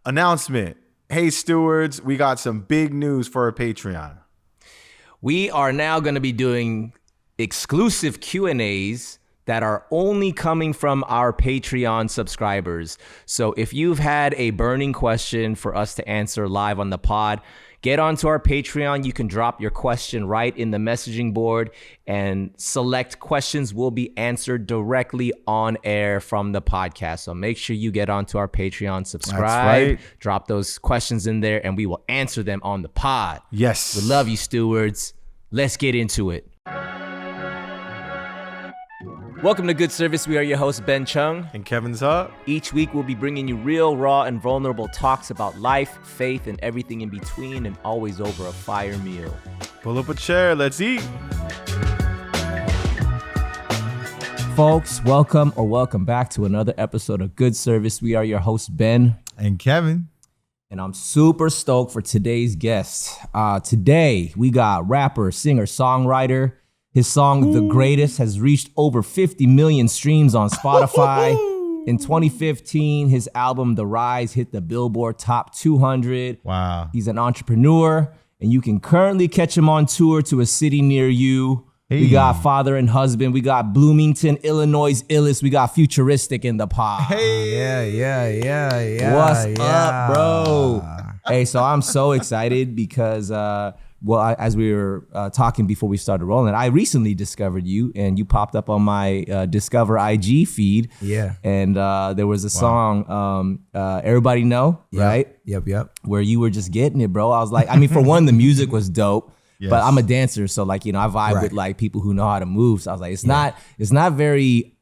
Announcement. Hey, stewards, we got some big news for our Patreon. We are now going to be doing exclusive Q&As that are only coming from our Patreon subscribers. So if you've had a burning question for us to answer live on the pod, get onto our Patreon. You can drop your question right in the messaging board, and select questions will be answered directly on air from the podcast. So make sure you get onto our Patreon, subscribe, right. Drop those questions in there, and we will answer them on the pod. Yes. We love you, stewards. Let's get into it. Welcome to Good Service. We are your hosts, Ben Chung. And Kevin's up. Each week, we'll be bringing you real, raw, and vulnerable talks about life, faith, and everything in between, and always over a fire meal. Pull up a chair. Let's eat. Folks, welcome back to another episode of Good Service. We are your hosts, Ben. And Kevin. And I'm super stoked for today's guest. Today, we got rapper, singer, songwriter. His song, The Greatest, has reached over 50 million streams on Spotify. In 2015, his album, The Rise, hit the Billboard Top 200. Wow. He's an entrepreneur, and you can currently catch him on tour to a city near you. Hey. We got Father and Husband. We got Bloomington, Illinois' illest. We got Futuristic in the pod. Hey. Yeah. What's up, bro? Hey, so I'm so excited because... as we were talking before we started rolling, I recently discovered you, and you popped up on my Discover IG feed. Yeah. And there was a song, Everybody Know, right? Yep. Where you were just getting it, bro. I was like, I mean, for one, the music was dope, but I'm a dancer. So like, you know, I vibe with like people who know how to move. So I was like, it's not very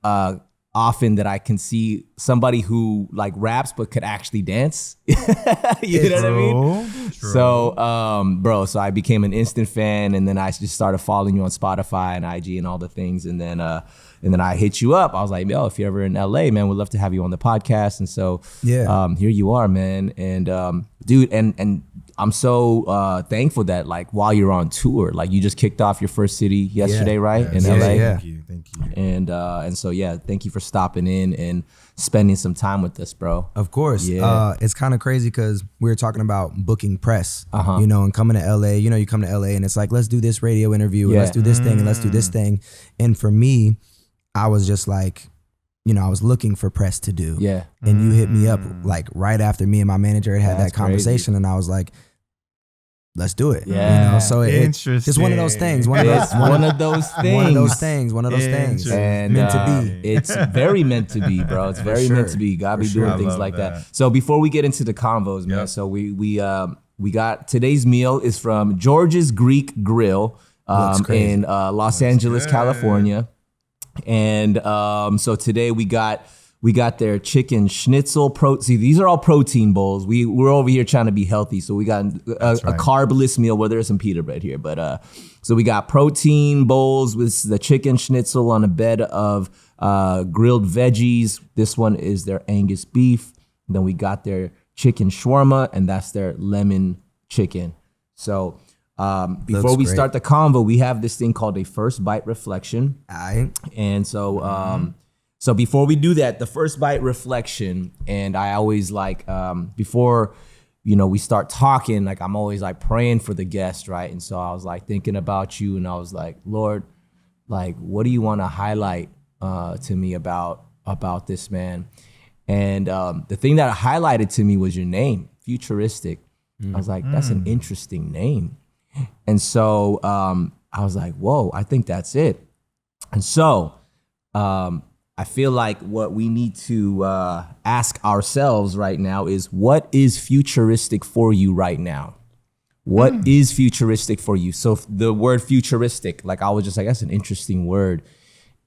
often that I can see somebody who like raps but could actually dance. You know what I mean? True. So, bro, so I became an instant fan, and then I just started following you on Spotify and IG and all the things, and then I hit you up. I was like, yo, if you're ever in LA, man, we'd love to have you on the podcast. And so, here you are, man. And dude, and I'm so thankful that like while you're on tour, like you just kicked off your first city yesterday, right? In LA. Thank you. And so yeah, thank you for stopping in and spending some time with us, bro. Of course. Yeah. It's kind of crazy because we were talking about booking press, you know, and coming to LA. You know, you come to LA and it's like, let's do this radio interview, and let's do this thing, and let's do this thing. And for me, I was just like, you know, I was looking for press to do. Yeah. And you hit me up like right after me and my manager had That's that conversation, crazy. and I was like, let's do it. Yeah. You know, so it's just one of those things. One of those things. And meant to be. It's very meant to be, bro. It's very meant to be. Gotta be doing things like that. So before we get into the convos, man, so we got today's meal is from George's Greek Grill in Los Angeles, California. And so today we got their chicken schnitzel. See, these are all protein bowls. We're over here trying to be healthy, so we got a carbless meal where there's some pita bread here. But so we got protein bowls with the chicken schnitzel on a bed of grilled veggies. This one is their Angus beef. And then we got their chicken shawarma, and that's their lemon chicken. So before we start the convo, we have this thing called a first bite reflection. And so so before we do that, the first bite reflection, and I always like, before, you know, we start talking, like I'm always like praying for the guest, right? And so I was like thinking about you, and I was like, Lord, like, what do you want to highlight to me about this man? And the thing that highlighted to me was your name, Futuristic. I was like, that's an interesting name. And so I was like, whoa, I think that's it. And so I feel like what we need to ask ourselves right now is, what is futuristic for you right now? What is futuristic for you? So the word futuristic, like I was just like, that's an interesting word.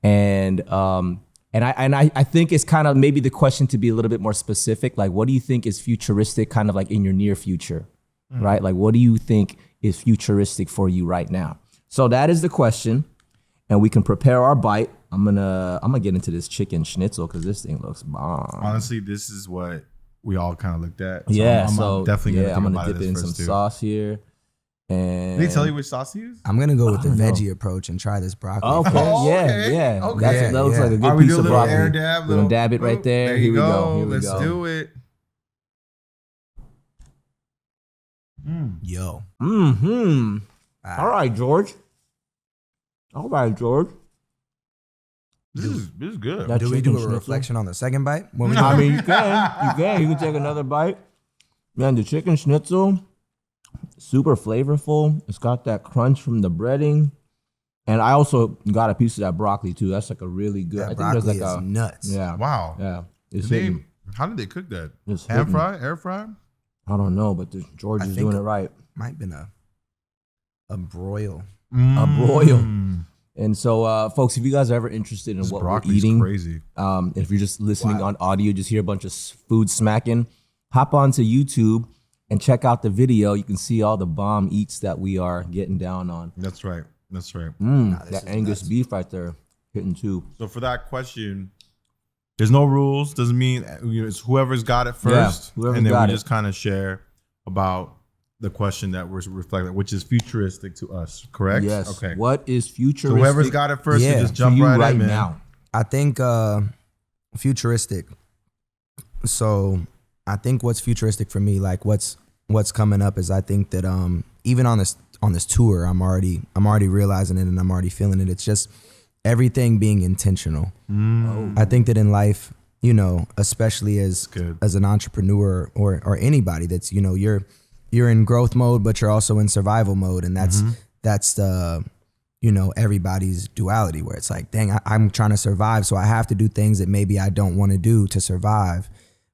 And I think it's kind of maybe the question to be a little bit more specific. Like, what do you think is futuristic kind of like in your near future, right? Like, what do you think is futuristic for you right now? So that is the question, and we can prepare our bite. I'm gonna get into this chicken schnitzel because this thing looks bomb. Honestly, this is what we all kind of looked at. So I'm definitely gonna dip it in some sauce here. And did they tell you which sauce to use? I'm gonna go with the veggie approach and try this broccoli. Okay, yeah. Okay. That looks like a good piece of broccoli. We're gonna dab it right there. There you go. Let's do it. Yo. Mm-hmm. All right, George. All right, George. This is good. That Do we do chicken a schnitzel. reflection on the second bite? When we I mean, you can. You can take another bite. Man, the chicken schnitzel, super flavorful. It's got that crunch from the breading. And I also got a piece of that broccoli too. That's like a really good. that I think broccoli there's like is a nuts. yeah. Wow. Yeah. It's Did hitting. how did they cook that? It's Hand hitting. fry? Air fry? I don't know, but George I is think doing it right. Might have been a broil. A broil. And so, folks, if you guys are ever interested in what we're Broccoli's eating, crazy. if you're just listening on audio, just hear a bunch of food smacking, hop onto YouTube and check out the video. You can see all the bomb eats that we are getting down on. That's right. That's right. That Angus beef right there, hitting too. So for that question, there's no rules. Doesn't mean it's whoever's got it first, whoever's and then got we it. just kind of share about the question that we're reflecting, which is futuristic to us. Correct? Yes. Okay. What is So futuristic? whoever's got it first, Yeah, can just to jump you right right in, man. now? I think futuristic. So I think what's futuristic for me, like what's coming up is I think that even on this tour, I'm already realizing it and I'm already feeling it. It's just everything being intentional. I think that in life, you know, especially as an entrepreneur or anybody that's, you know, you're in growth mode, but you're also in survival mode. And that's the, you know, everybody's duality where it's like, dang, I'm trying to survive. So I have to do things that maybe I don't want to do to survive.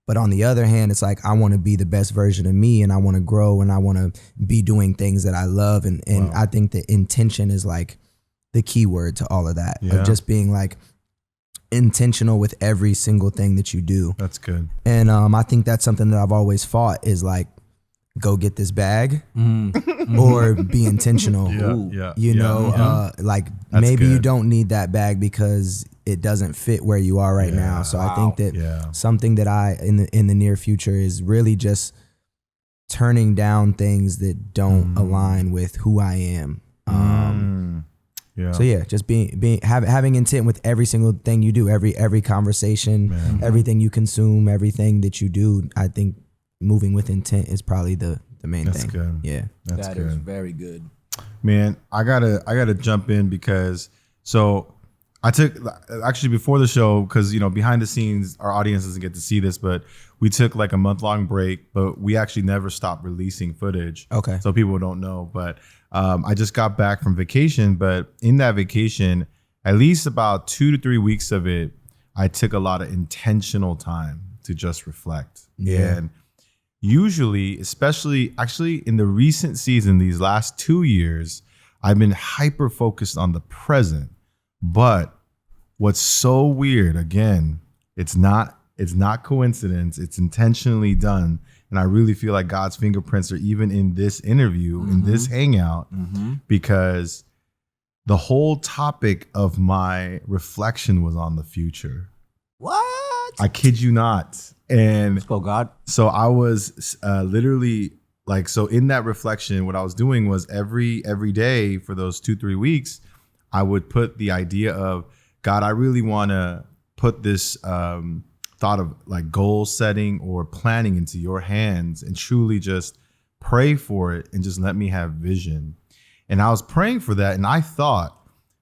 But on the other hand, it's like, I want to be the best version of me and I want to grow and I want to be doing things that I love. And I think that intention is like the key word to all of that, of just being like intentional with every single thing that you do. That's good. And I think that's something that I've always fought is like, go get this bag or be intentional. You know, like That's maybe you good. don't need that bag because it doesn't fit where you are right now. So I think that something that I in the near future is really just turning down things that don't align with who I am. So yeah, just having intent with every single thing you do, every conversation, everything you consume, everything that you do. I think moving with intent is probably the main thing. That's good. Yeah, That's That good. is very good. Man, I gotta jump in because so I took actually before the show, because you know behind the scenes our audience doesn't get to see this, but we took like a month-long break, but we actually never stopped releasing footage. Okay. So people don't know, but I just got back from vacation, but in that vacation, at least about 2 to 3 weeks of it, I took a lot of intentional time to just reflect. Yeah. And usually, especially actually in the recent season, these last 2 years, I've been hyper focused on the present. But what's so weird, again, it's not coincidence. It's intentionally done. And I really feel like God's fingerprints are even in this interview, in this hangout, because the whole topic of my reflection was on the future. What? I kid you not. And Let's go, God. so I was literally like, so in that reflection, what I was doing was every day for those 2-3 weeks, I would put the idea of, God, I really want to put this thought of like goal setting or planning into your hands and truly just pray for it and just let me have vision. And I was praying for that. And I thought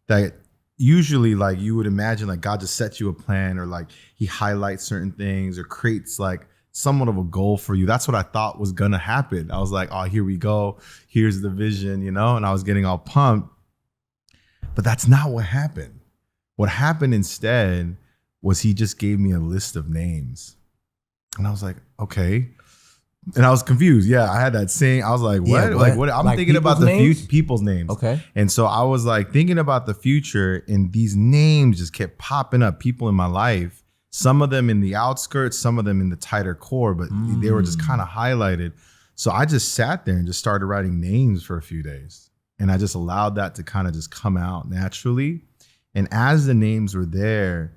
that usually like you would imagine like God just sets you a plan or like he highlights certain things or creates like somewhat of a goal for you. That's what I thought was going to happen. I was like, oh, here we go. Here's the vision, you know, and I was getting all pumped. But that's not what happened. What happened instead was he just gave me a list of names. And I was like, okay. And I was confused. Yeah, I had that saying. I was like, what? Yeah, Like, what? I'm Like thinking about people's the names? future, people's names. Okay. And so I was like thinking about the future, and these names just kept popping up, people in my life. Some of them in the outskirts, some of them in the tighter core, but they were just kind of highlighted. So I just sat there and just started writing names for a few days. And I just allowed that to kind of just come out naturally. And as the names were there,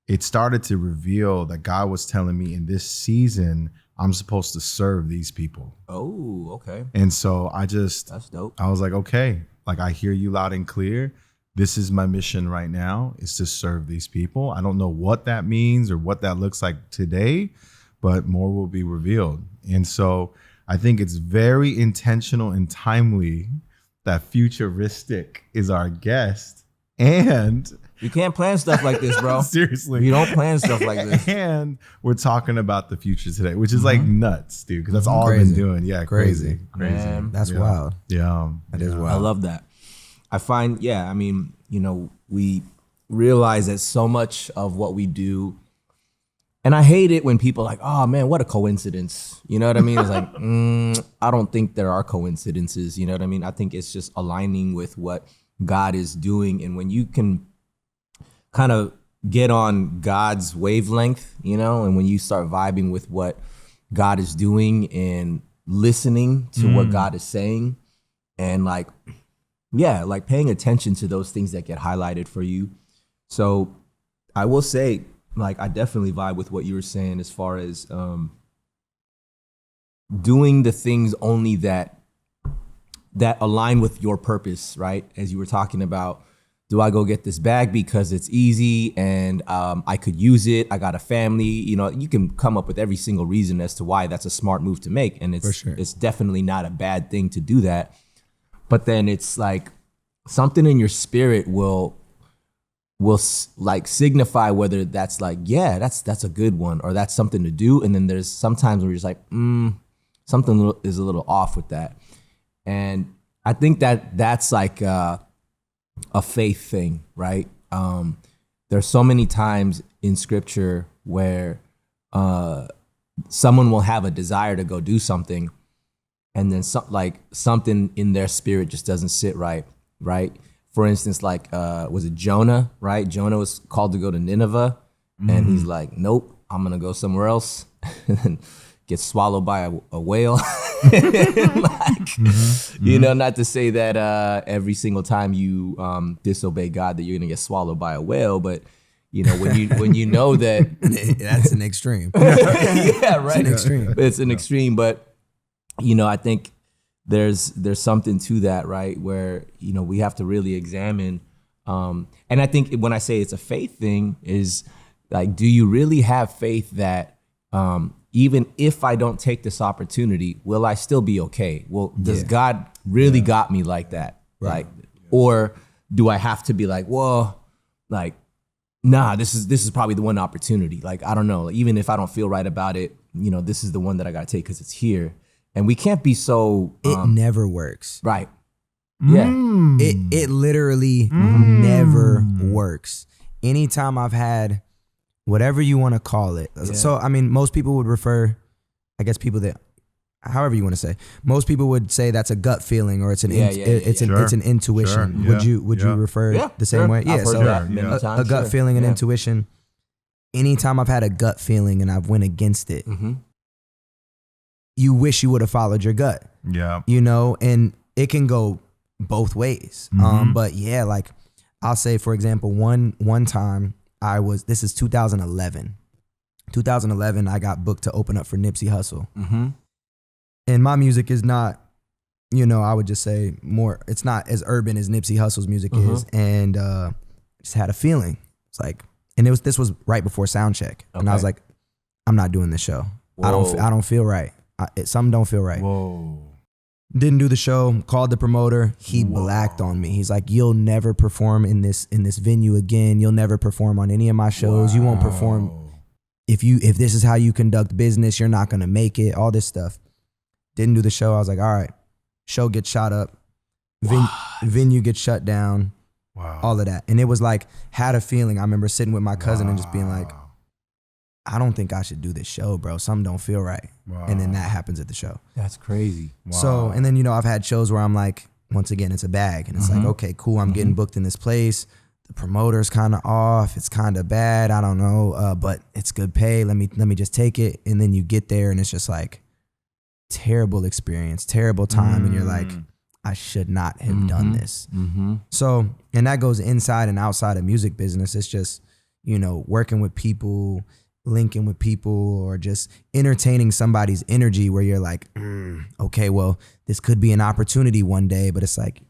it started to reveal that God was telling me in this season, I'm supposed to serve these people. Oh, okay. And so That's dope. I was like, okay, like I hear you loud and clear. This is my mission right now, is to serve these people. I don't know what that means or what that looks like today, but more will be revealed. And so I think it's very intentional and timely that Futuristic is our guest. And you can't plan stuff like this, bro. Seriously. You don't plan stuff like this. And we're talking about the future today, which is like nuts, dude, because that's all I've been doing. Yeah, crazy. Man, that's wild. Yeah. That is wild. I love that. I find, I mean, we realize that so much of what we do, and I hate it when people are like, oh man, what a coincidence. You know what I mean? It's like, I don't think there are coincidences. You know what I mean? I think it's just aligning with what God is doing. And when you can kind of get on God's wavelength, and when you start vibing with what God is doing and listening to what God is saying, and like paying attention to those things that get highlighted for you. So I will say, like, I definitely vibe with what you were saying as far as doing the things only that align with your purpose, right? As you were talking about, do I go get this bag because it's easy and I could use it? I got a family. You can come up with every single reason as to why that's a smart move to make. And it's definitely not a bad thing to do that. But then it's like something in your spirit will like signify whether that's like, that's a good one, or that's something to do. And then there's sometimes where you're just like, something is a little off with that. And I think that's like a faith thing, right? There's so many times in scripture where someone will have a desire to go do something, and then something in their spirit just doesn't sit right? For instance, like, was it Jonah, right? Jonah was called to go to Nineveh, and he's like, nope, I'm gonna go somewhere else, and then gets swallowed by a whale. Not to say that every single time you disobey God that you're gonna get swallowed by a whale, but when you know that that's an extreme. Yeah, right. It's an extreme. It's an extreme, but I think there's something to that, right? Where we have to really examine, and I think when I say it's a faith thing, is like, do you really have faith that even if I don't take this opportunity, will I still be okay? Well, does God really got me like that? Right. Like, or do I have to be like, well, like, nah, this is probably the one opportunity. Like, I don't know. Like, even if I don't feel right about it, this is the one that I got to take because it's here. And we can't be so. It never works. Right. Yeah. It literally never works. Anytime I've had whatever you want to call it. Yeah. So, I mean, most people would refer, I guess people that, however you want to say, most people would say that's a gut feeling, or it's an it's an intuition. Sure. Would you refer the same way? I've heard that many times. A gut feeling and intuition. Anytime I've had a gut feeling and I've went against it, you wish you would have followed your gut. Yeah. And it can go both ways. But yeah, like I'll say, for example, one time this is 2011. 2011, I got booked to open up for Nipsey Hussle. And my music is not, I would just say it's not as urban as Nipsey Hussle's music is. And just had a feeling. It's like, and this was right before sound check. Okay. And I was like, I'm not doing this show. Whoa. I don't feel right. Something don't feel right. Whoa. Didn't do the show, called the promoter. He blacked on me. He's like, you'll never perform in this venue again. You'll never perform on any of my shows. You won't perform. If this is how you conduct business, you're not going to make it. All this stuff. Didn't do the show. I was like, all right. Show gets shot up. Venue gets shut down. Wow. All of that. And it was like, had a feeling. I remember sitting with my cousin and just being like, I don't think I should do this show, bro. Something don't feel right. Wow. And then that happens at the show. That's crazy. Wow. So, and then, I've had shows where I'm like, once again, it's a bag. And it's like, okay, cool. I'm getting booked in this place. The promoter's kind of off. It's kind of bad. I don't know. But it's good pay. Let me just take it. And then you get there and it's just like terrible experience, terrible time. And you're like, I should not have done this. So, and that goes inside and outside of music business. It's just, working with people, linking with people, or just entertaining somebody's energy where you're like, okay, well, this could be an opportunity one day, but it's like,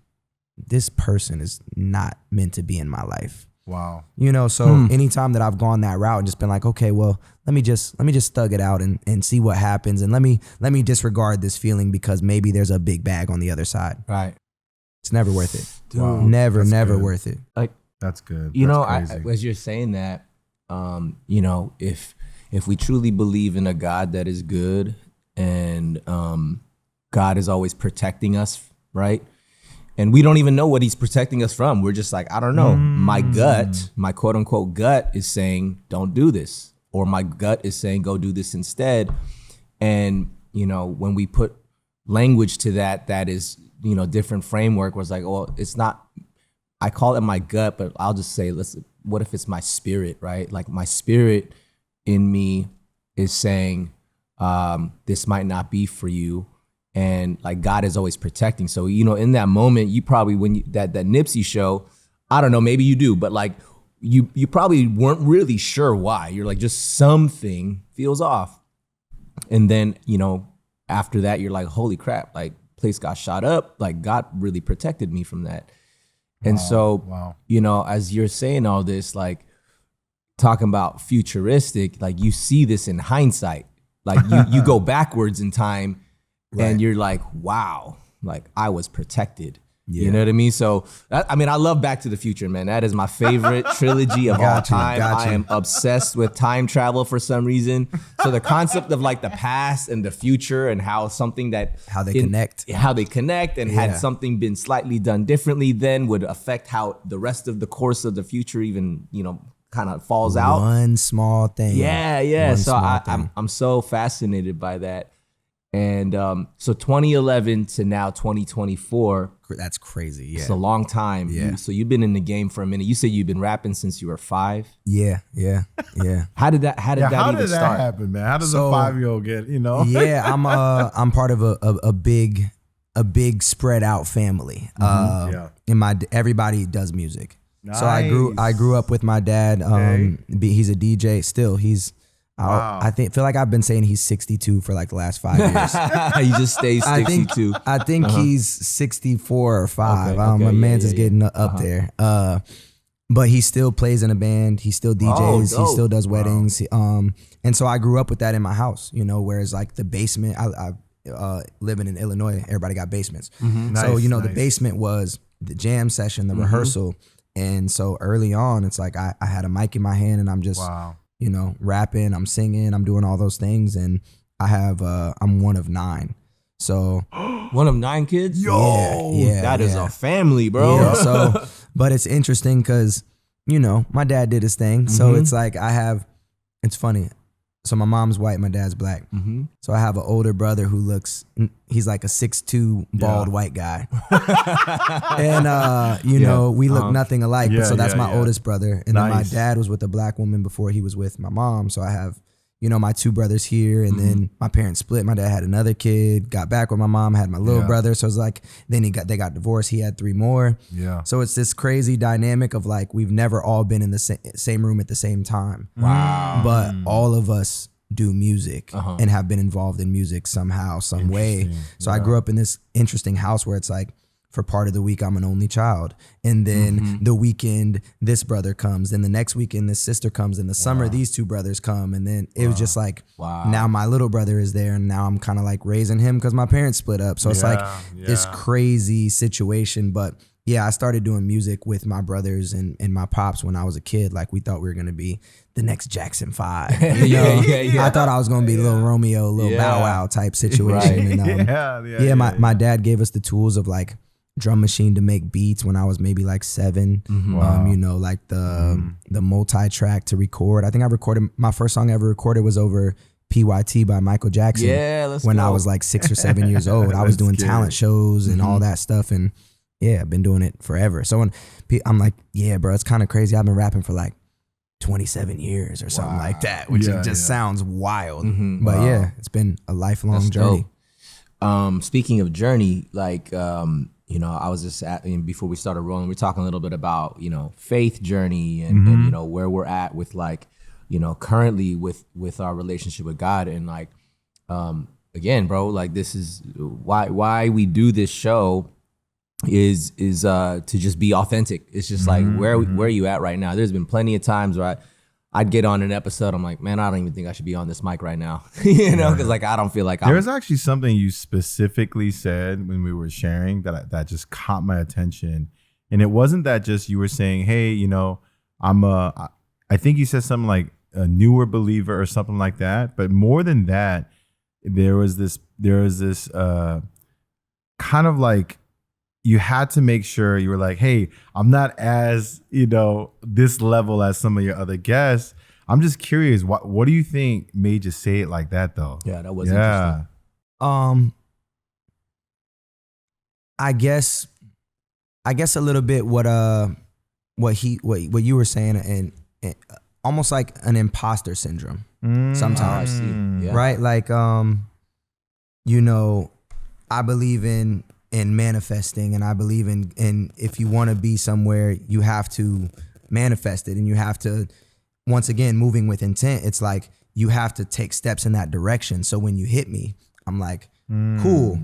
this person is not meant to be in my life. Wow. You know, so anytime that I've gone that route and just been like, okay, well, let me just thug it out and see what happens, and let me disregard this feeling because maybe there's a big bag on the other side. Right. It's never worth it. Dude, wow. Never good. worth it. Like, that's good. You that's know, as you're saying that, you know, if we truly believe in a God that is good and God is always protecting us, right? And we don't even know what he's protecting us from. We're just like, I don't know. My gut, my quote unquote gut is saying, don't do this. Or my gut is saying, go do this instead. And, you know, when we put language to that, that is, you know, different framework was like, well, it's not, I call it my gut, but I'll just say, what if it's my spirit, right? Like my spirit in me is saying, this might not be for you. And like God is always protecting. So, you know, in that moment, you probably, when you, that Nipsey show, I don't know, maybe you do, but like you probably weren't really sure why. You're like, just something feels off. And then, you know, after that, you're like, holy crap, like place got shot up. Like God really protected me from that. And so, you know, as you're saying all this, like talking about futuristic, like you see this in hindsight, like you go backwards in time. Right. And you're like, wow, like I was protected. Yeah. You know what I mean? So, I mean, I love Back to the Future, man. That is my favorite trilogy of all time. I am obsessed with time travel for some reason. So the concept of like the past and the future and how something that how they connect and had something been slightly done differently then would affect how the rest of the course of the future even, you know, kind of falls out. One small thing. Yeah. So I'm so fascinated by that. And so 2011 to now 2024. That's crazy. Yeah. It's a long time. Yeah. So you've been in the game for a minute. You say you've been rapping since you were 5. Yeah. How did that even start? Happen, man? How does a 5-year-old get, you know? Yeah, I'm part of a big spread out family. And everybody does music. Nice. So I grew up with my dad. He's a DJ still. I feel like I've been saying he's 62 for like the last 5 years. He just stays 62. I think he's 64 or 5. My man's is getting up there. But he still plays in a band. He still DJs. He still does weddings. And so I grew up with that in my house, you know, whereas like the basement, I living in Illinois, everybody got basements. So, you know, the basement was the jam session, the rehearsal. And so early on, it's like I had a mic in my hand and I'm just... you know, rapping, I'm singing, I'm doing all those things. And I have, I'm one of 9. So. One of 9 kids? Yo. Yeah. That is a family, bro. Yeah, so, but it's interesting because, you know, my dad did his thing. So it's like it's funny. So my mom's white, my dad's black. So I have an older brother who he's like a 6'2" bald white guy. And, you know, we look nothing alike. So that's my oldest brother. And then my dad was with a black woman before he was with my mom. So I have, you know, my 2 brothers here. And then my parents split. My dad had another kid, got back with my mom, had my little brother. So it's like, then they got divorced. He had 3 more. Yeah. So it's this crazy dynamic of like, we've never all been in the same room at the same time. Wow. But all of us do music and have been involved in music somehow, some way. So I grew up in this interesting house where it's like, for part of the week, I'm an only child. And then the weekend, this brother comes. And the next weekend, this sister comes. In the summer, these 2 brothers come. And then it was just like, now my little brother is there. And now I'm kind of like raising him because my parents split up. So it's like this crazy situation. But yeah, I started doing music with my brothers and my pops when I was a kid. Like we thought we were going to be the next Jackson 5. You know? I thought I was going to be Lil Romeo, Lil Bow Wow type situation. And my dad gave us the tools of like drum machine to make beats when I was maybe like 7. You know, like the multi-track to record. I think I recorded, my first song I ever recorded was over PYT by Michael Jackson. When I was like 6 or 7 years old. I was doing talent shows and all that stuff. And yeah, I've been doing it forever. So when I'm like, yeah, bro, it's kind of crazy. I've been rapping for like 27 years or something like that, which just sounds wild. But yeah, it's been a lifelong journey. Speaking of journey, like, you know, I was just before we started rolling, we're talking a little bit about, you know, faith journey and you know, where we're at with like, you know, currently with our relationship with God. And like, again, bro, like this is why we do this show is to just be authentic. It's just like where are you at right now? There's been plenty of times where I'd get on an episode, I'm like, man, I don't even think I should be on this mic right now. Because like I don't feel like There's actually something you specifically said when we were sharing that just caught my attention. And it wasn't that just you were saying, hey, I think you said something like a newer believer or something like that. But more than that, there was this kind of like, you had to make sure you were like, hey, I'm not as, this level as some of your other guests. I'm just curious, what do you think made you say it like that though? Yeah, that was interesting. I guess a little bit what you were saying, and almost like an imposter syndrome sometimes. Yeah. Right? Like I believe in manifesting, and I believe in if you want to be somewhere, you have to manifest it, and you have to, once again, moving with intent. It's like you have to take steps in that direction. So when you hit me, I'm like, cool,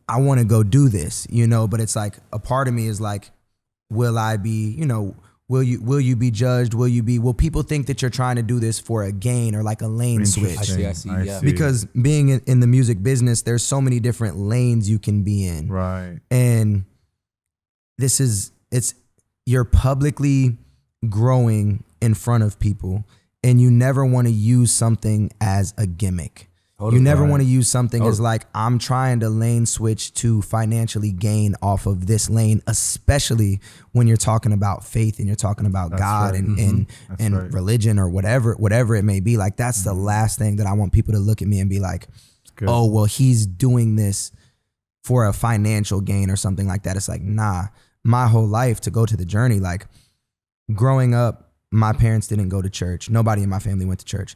I want to go do this, but it's like a part of me is like, will I be, will you be judged? Will people think that you're trying to do this for a gain or like a lane switch? I see. Yeah. Because being in the music business, there's so many different lanes you can be in. Right. And you're publicly growing in front of people, and you never want to use something as a gimmick. You never want to use something as like, I'm trying to lane switch to financially gain off of this lane, especially when you're talking about faith and you're talking about God and religion or whatever it may be. Like, that's the last thing that I want people to look at me and be like, oh, well, he's doing this for a financial gain or something like that. It's like, nah, my whole life to go to the journey, like growing up, my parents didn't go to church. Nobody in my family went to church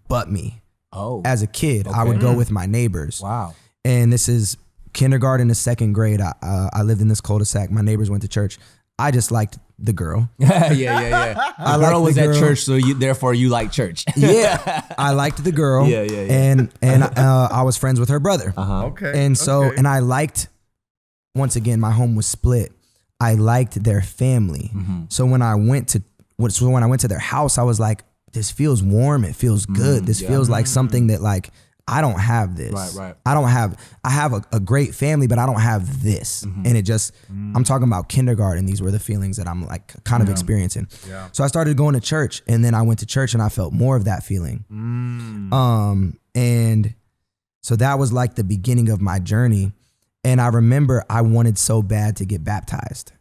but me. Oh, as a kid, I would go with my neighbors. Wow. And this is kindergarten to second grade. I lived in this cul-de-sac. My neighbors went to church. I just liked the girl. Yeah. The girl was at church, so therefore you like church. Yeah, I liked the girl. Yeah. And I was friends with her brother. Okay. And so, and I liked, once again, my home was split. I liked their family. So when I went to their house, I was like, this feels warm. It feels good. This feels like something that like, I don't have this. Right. I have a great family, but I don't have this. And it just, I'm talking about kindergarten. These were the feelings that I'm like kind of experiencing. Yeah. So I started going to church, and then I went to church and I felt more of that feeling. And so that was like the beginning of my journey. And I remember I wanted so bad to get baptized.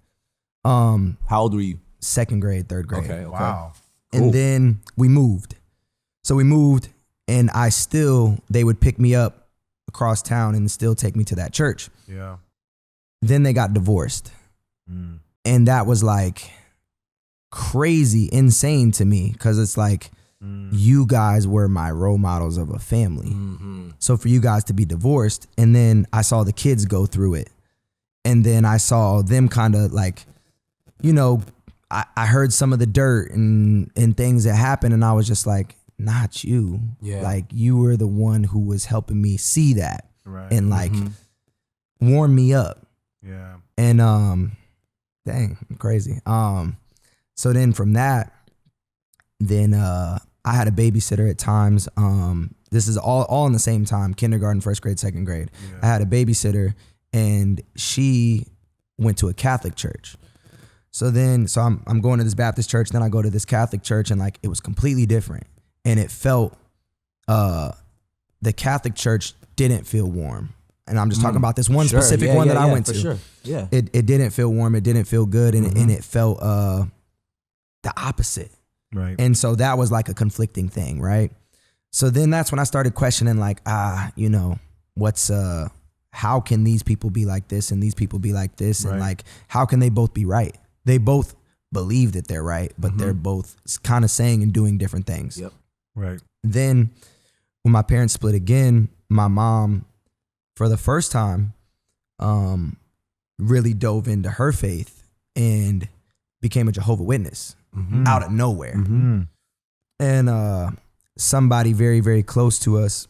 How old were you? Second grade, third grade. Okay. Wow. And then we moved. So we moved, and they would pick me up across town and still take me to that church. Yeah. Then they got divorced. And that was like crazy, insane to me, because it's like, you guys were my role models of a family. So for you guys to be divorced, and then I saw the kids go through it. And then I saw them kind of like, I heard some of the dirt and things that happened, and I was just like, not you. Yeah. Like, you were the one who was helping me see that and like warm me up. Yeah. And dang, crazy. So then from that, I had a babysitter at times. This is all in the same time, kindergarten, first grade, second grade. Yeah. I had a babysitter, and she went to a Catholic church. So I'm going to this Baptist church, then I go to this Catholic church, and like, it was completely different. And it felt, the Catholic church didn't feel warm. And I'm just talking about this one specific one that I went to. Sure. Yeah. It didn't feel warm. It didn't feel good. And it felt the opposite. Right. And so that was like a conflicting thing, right? So then that's when I started questioning like, how can these people be like this and these people be like this? And like, how can they both be right? They both believe that they're right, but they're both kind of saying and doing different things. Yep. Right. Then when my parents split again, my mom, for the first time, really dove into her faith and became a Jehovah's Witness out of nowhere. And somebody very, very close to us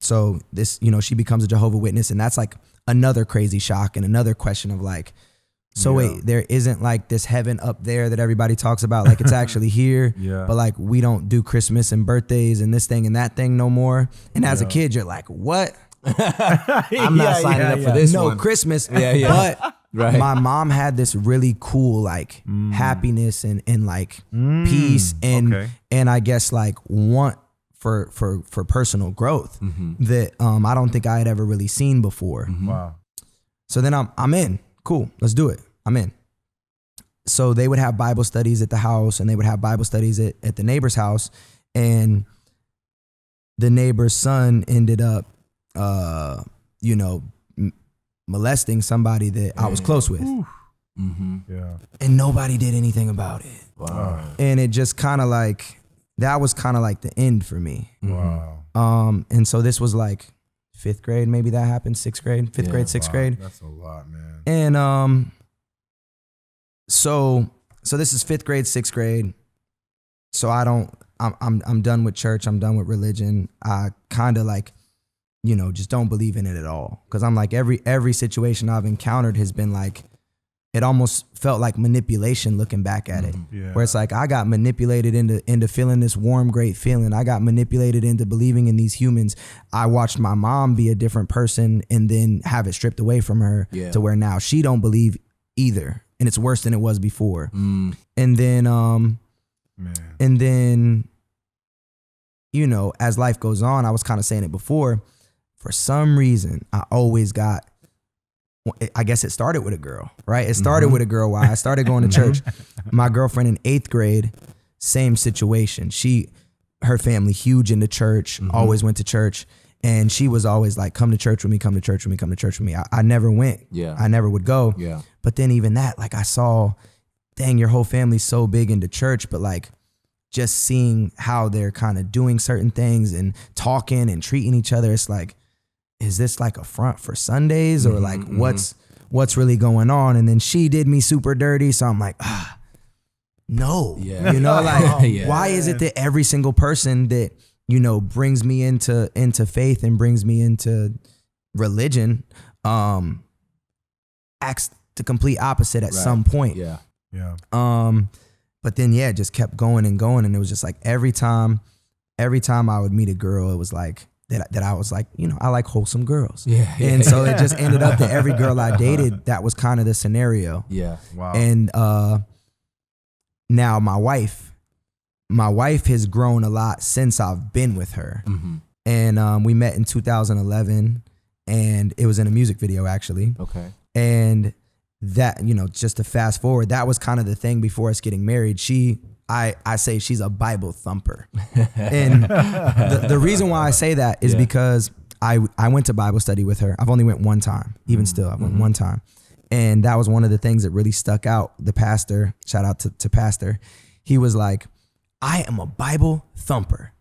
so this, you know, she becomes a Jehovah's Witness, and that's like another crazy shock and another question of like, so wait, there isn't like this heaven up there that everybody talks about, like it's actually here, but like we don't do Christmas and birthdays and this thing and that thing no more. And as a kid, you're like, what? I'm not signing up for this one. No Christmas. But my mom had this really cool like happiness and like peace and I guess like want for personal growth that I don't think I had ever really seen before. Wow. So then I'm in. Cool, let's do it. I'm in. So they would have Bible studies at the house, and they would have Bible studies at the neighbor's house, and the neighbor's son ended up, you know, molesting somebody that I was close with. Yeah. And nobody did anything about it. Wow. And it just kind of like, that was kind of like the end for me. Wow. And so this was like 5th grade, maybe that happened, 6th grade, 5th grade, 6th grade. That's a lot, man. And so this is 5th grade, 6th grade. So I'm done with church. I'm done with religion. I kind of like, you know, just don't believe in it at all. Cause I'm like, every situation I've encountered has been like, it almost felt like manipulation looking back at it. Where it's like, I got manipulated into feeling this warm, great feeling. I got manipulated into believing in these humans. I watched my mom be a different person and then have it stripped away from her to where now she don't believe either. And it's worse than it was before. And then, you know, as life goes on, I was kind of saying it before, for some reason, I always got, I guess it started with a girl, right? It started with a girl. Why I started going to church. My girlfriend in 8th grade, same situation. Her family huge into church, always went to church. And she was always like, come to church with me, come to church with me, come to church with me. I never went. I never would go. But then even that, like I saw, dang, your whole family's so big into church, but like just seeing how they're kind of doing certain things and talking and treating each other, it's like, is this like a front for Sundays or like what's really going on? And then she did me super dirty. So I'm like, no, you know, like why is it that every single person that, you know, brings me into faith and brings me into religion, acts the complete opposite at some point. But then, it just kept going and going. And it was just like, every time I would meet a girl, it was like, that I was like, you know, I like wholesome girls. And so it just ended up that every girl I dated, that was kind of the scenario. Wow. And now my wife has grown a lot since I've been with her. And we met in 2011, and it was in a music video actually. And that, you know, just to fast forward, that was kind of the thing before us getting married. I say she's a Bible thumper. And the reason why I say that is because I went to Bible study with her. I've only went one time, even still, I went one time. And that was one of the things that really stuck out. The pastor, shout out to pastor, he was like, I am a Bible thumper.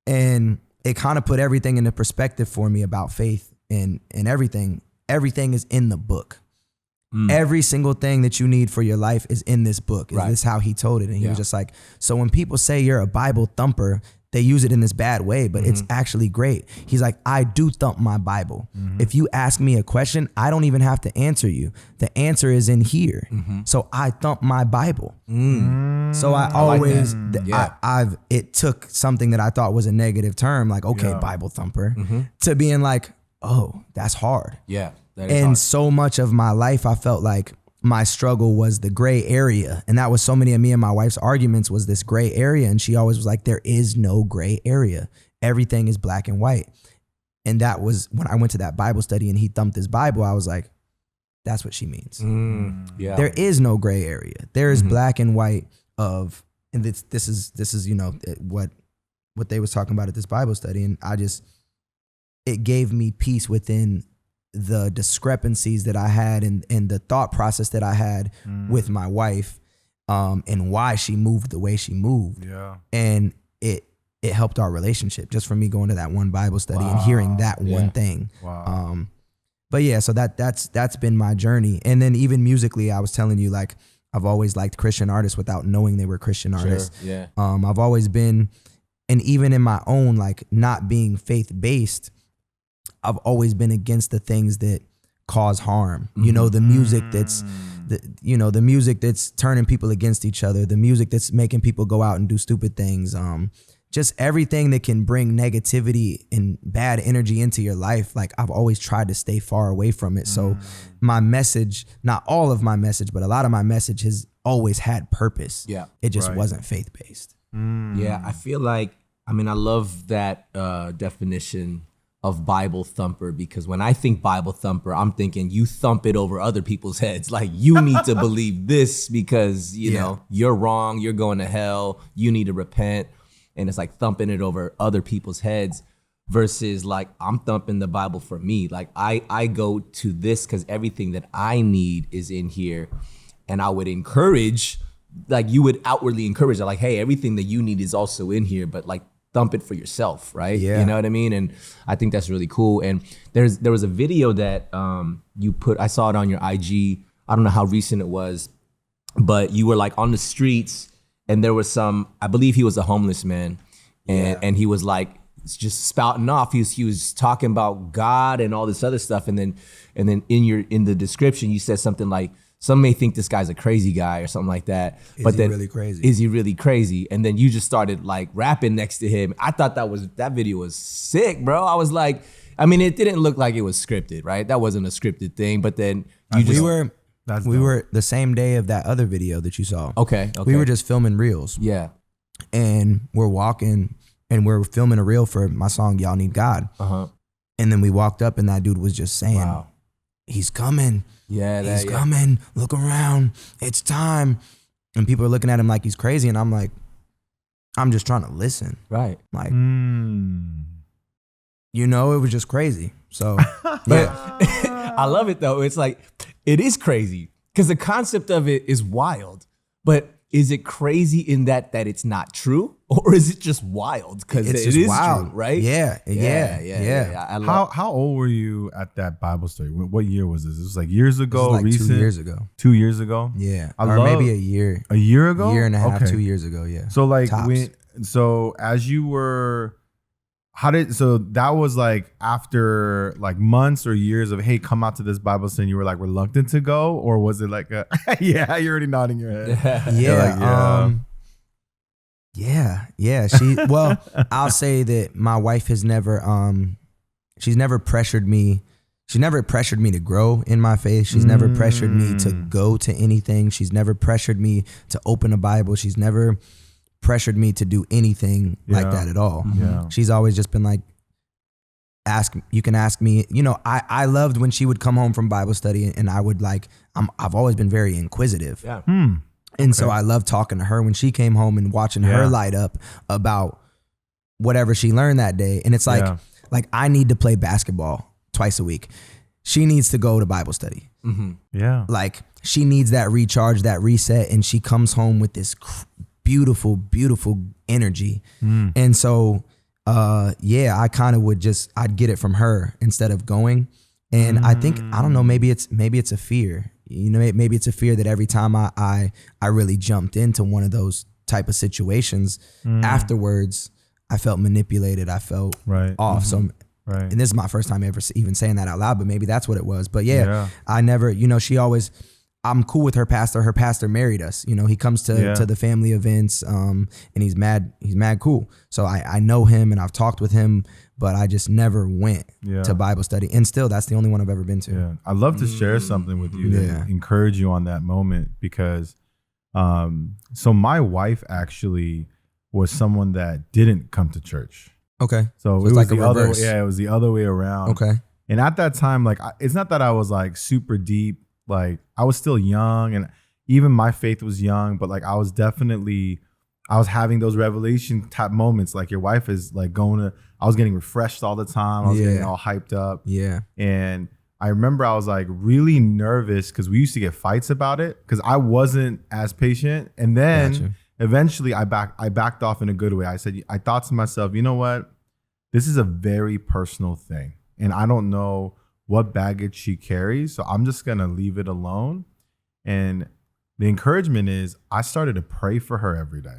And it kind of put everything into perspective for me about faith and everything. Everything is in the book. Every single thing that you need for your life is in this book. Is this how he told it? And he was just like, so when people say you're a Bible thumper, they use it in this bad way, but it's actually great. He's like, I do thump my Bible. If you ask me a question, I don't even have to answer you. The answer is in here. So I thump my Bible. So I always, it took something that I thought was a negative term, like, okay, Bible thumper, to being like, oh, that's hard. And hard. So much of my life, I felt like my struggle was the gray area. And that was so many of me and my wife's arguments was this gray area. And she always was like, there is no gray area. Everything is black and white. And that was when I went to that Bible study and he thumped his Bible, I was like, that's what she means. There is no gray area. There is black and white of, and this is, you know, what they was talking about at this Bible study. And it gave me peace within the discrepancies that I had and the thought process that I had with my wife, and why she moved the way she moved. And it helped our relationship just from me going to that one Bible study and hearing that one thing. But yeah, so that's been my journey. And then even musically, I was telling you, like, I've always liked Christian artists without knowing they were Christian artists. I've always been, and even in my own, like, not being faith-based, I've always been against the things that cause harm. You know, the music that's the music that's turning people against each other, the music that's making people go out and do stupid things. Just everything that can bring negativity and bad energy into your life. Like, I've always tried to stay far away from it. So my message, not all of my message, but a lot of my message has always had purpose. Yeah. It just wasn't faith-based. Yeah, I feel like, I love that definition of Bible thumper, because when I think Bible thumper, I'm thinking you thump it over other people's heads. Like, you need to believe this because, you know, you're wrong, you're going to hell, you need to repent. And it's like thumping it over other people's heads versus like, I'm thumping the Bible for me. Like, I go to this because everything that I need is in here. And I would encourage, like, you would outwardly encourage, like, hey, everything that you need is also in here, but like, thump it for yourself, right? Yeah. You know what I mean? And I think that's really cool. And there was a video that you put, I saw it on your IG. I don't know how recent it was, but you were like on the streets and there was I believe he was a homeless man, and he was like just spouting off. He was talking about God and all this other stuff, and then in the description you said something like, some may think this guy's a crazy guy or something like that. Is he really crazy? Is he really crazy? And then you just started like rapping next to him. I thought that video was sick, bro. I was like, it didn't look like it was scripted, right? That wasn't a scripted thing. But then we were the same day of that other video that you saw. Okay. We were just filming reels. Yeah. And we're walking and we're filming a reel for my song, Y'all Need God. And then we walked up and that dude was just saying, wow, he's coming. Yeah, he's coming. Look around. It's time. And people are looking at him like he's crazy. And I'm like, I'm just trying to listen. Right. Like, you know, it was just crazy. So, yeah. I love it though. It's like, it is crazy because the concept of it is wild, but is it crazy in that it's not true, or is it just wild because it is wild, true, right? Yeah. How old were you at that Bible study? What year was this? It was like years ago, like recent? 2 years ago. 2 years ago? Yeah. Maybe a year. A year ago? A year and a half, okay. 2 years ago, yeah. So like Tops. as you were, so that was like after like months or years of, hey, come out to this Bible study, you were like reluctant to go? Or was it like yeah, you're already nodding your head. Well, I'll say that my wife has never, she's never pressured me. She never pressured me to grow in my faith. She's never pressured me to go to anything. She's never pressured me to open a Bible. She's never pressured me to do anything like that at all. Yeah. She's always just been like, you can ask me. You know, I loved when she would come home from Bible study and I would like, I've always been very inquisitive. Yeah. And so I love talking to her when she came home and watching her light up about whatever she learned that day. And it's like I need to play basketball twice a week. She needs to go to Bible study. Yeah. Like, she needs that recharge, that reset. And she comes home with this beautiful, beautiful energy. And so, I kind of I'd get it from her instead of going. And I think, I don't know, maybe it's a fear. You know, maybe it's a fear that every time I really jumped into one of those type of situations, afterwards, I felt manipulated. I felt off. So, and this is my first time ever even saying that out loud, but maybe that's what it was. But I never, you know, I'm cool with her pastor. Her pastor married us. You know, he comes to the family events, and he's mad cool. So I know him and I've talked with him, but I just never went to Bible study. And still, that's the only one I've ever been to. Yeah. I'd love to share something with you to encourage you on that moment, because so my wife actually was someone that didn't come to church. Okay. So it was like the other, it was the other way around. Okay. And at that time, like, it's not that I was like super deep. Like, I was still young, and even my faith was young, but like I was having those revelation type moments. Like your wife is like I was getting refreshed all the time. I was getting all hyped up. Yeah. And I remember I was like really nervous because we used to get fights about it because I wasn't as patient. And then eventually I backed off in a good way. I thought to myself, you know what? This is a very personal thing. And I don't know what baggage she carries. So I'm just going to leave it alone. And the encouragement is I started to pray for her every day.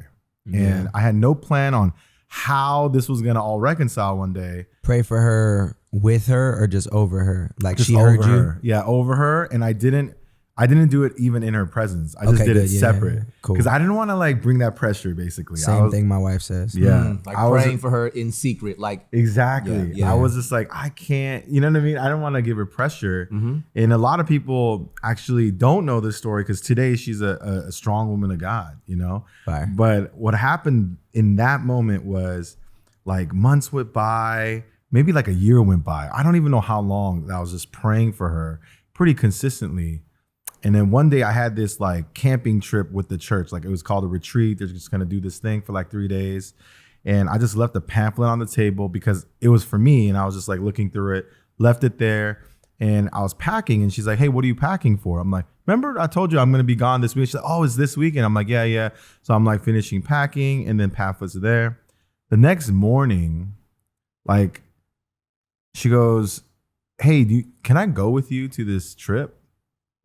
And I had no plan on how this was going to all reconcile one day. Pray for her with her or just over her? Like just she heard you? her. Yeah, over her. And I didn't do it even in her presence. I just did it separate. Cool. Because I didn't want to like bring that pressure, basically. Same thing my wife says. Yeah. Like praying for her in secret. Like exactly. Yeah. I was just like, I can't, you know what I mean? I don't want to give her pressure. And a lot of people actually don't know this story because today she's a strong woman of God, you know? Fire. But what happened in that moment was like months went by, maybe like a year went by. I don't even know how long that I was just praying for her pretty consistently. And then one day I had this like camping trip with the church. Like it was called a retreat. They're just going to do this thing for like 3 days. And I just left a pamphlet on the table because it was for me. And I was just like looking through it, left it there. And I was packing and she's like, hey, what are you packing for? I'm like, remember I told you I'm going to be gone this week. She's like, oh, it's this weekend. I'm like, yeah. So I'm like finishing packing and then pamphlets are there. The next morning, like she goes, hey, can I go with you to this trip?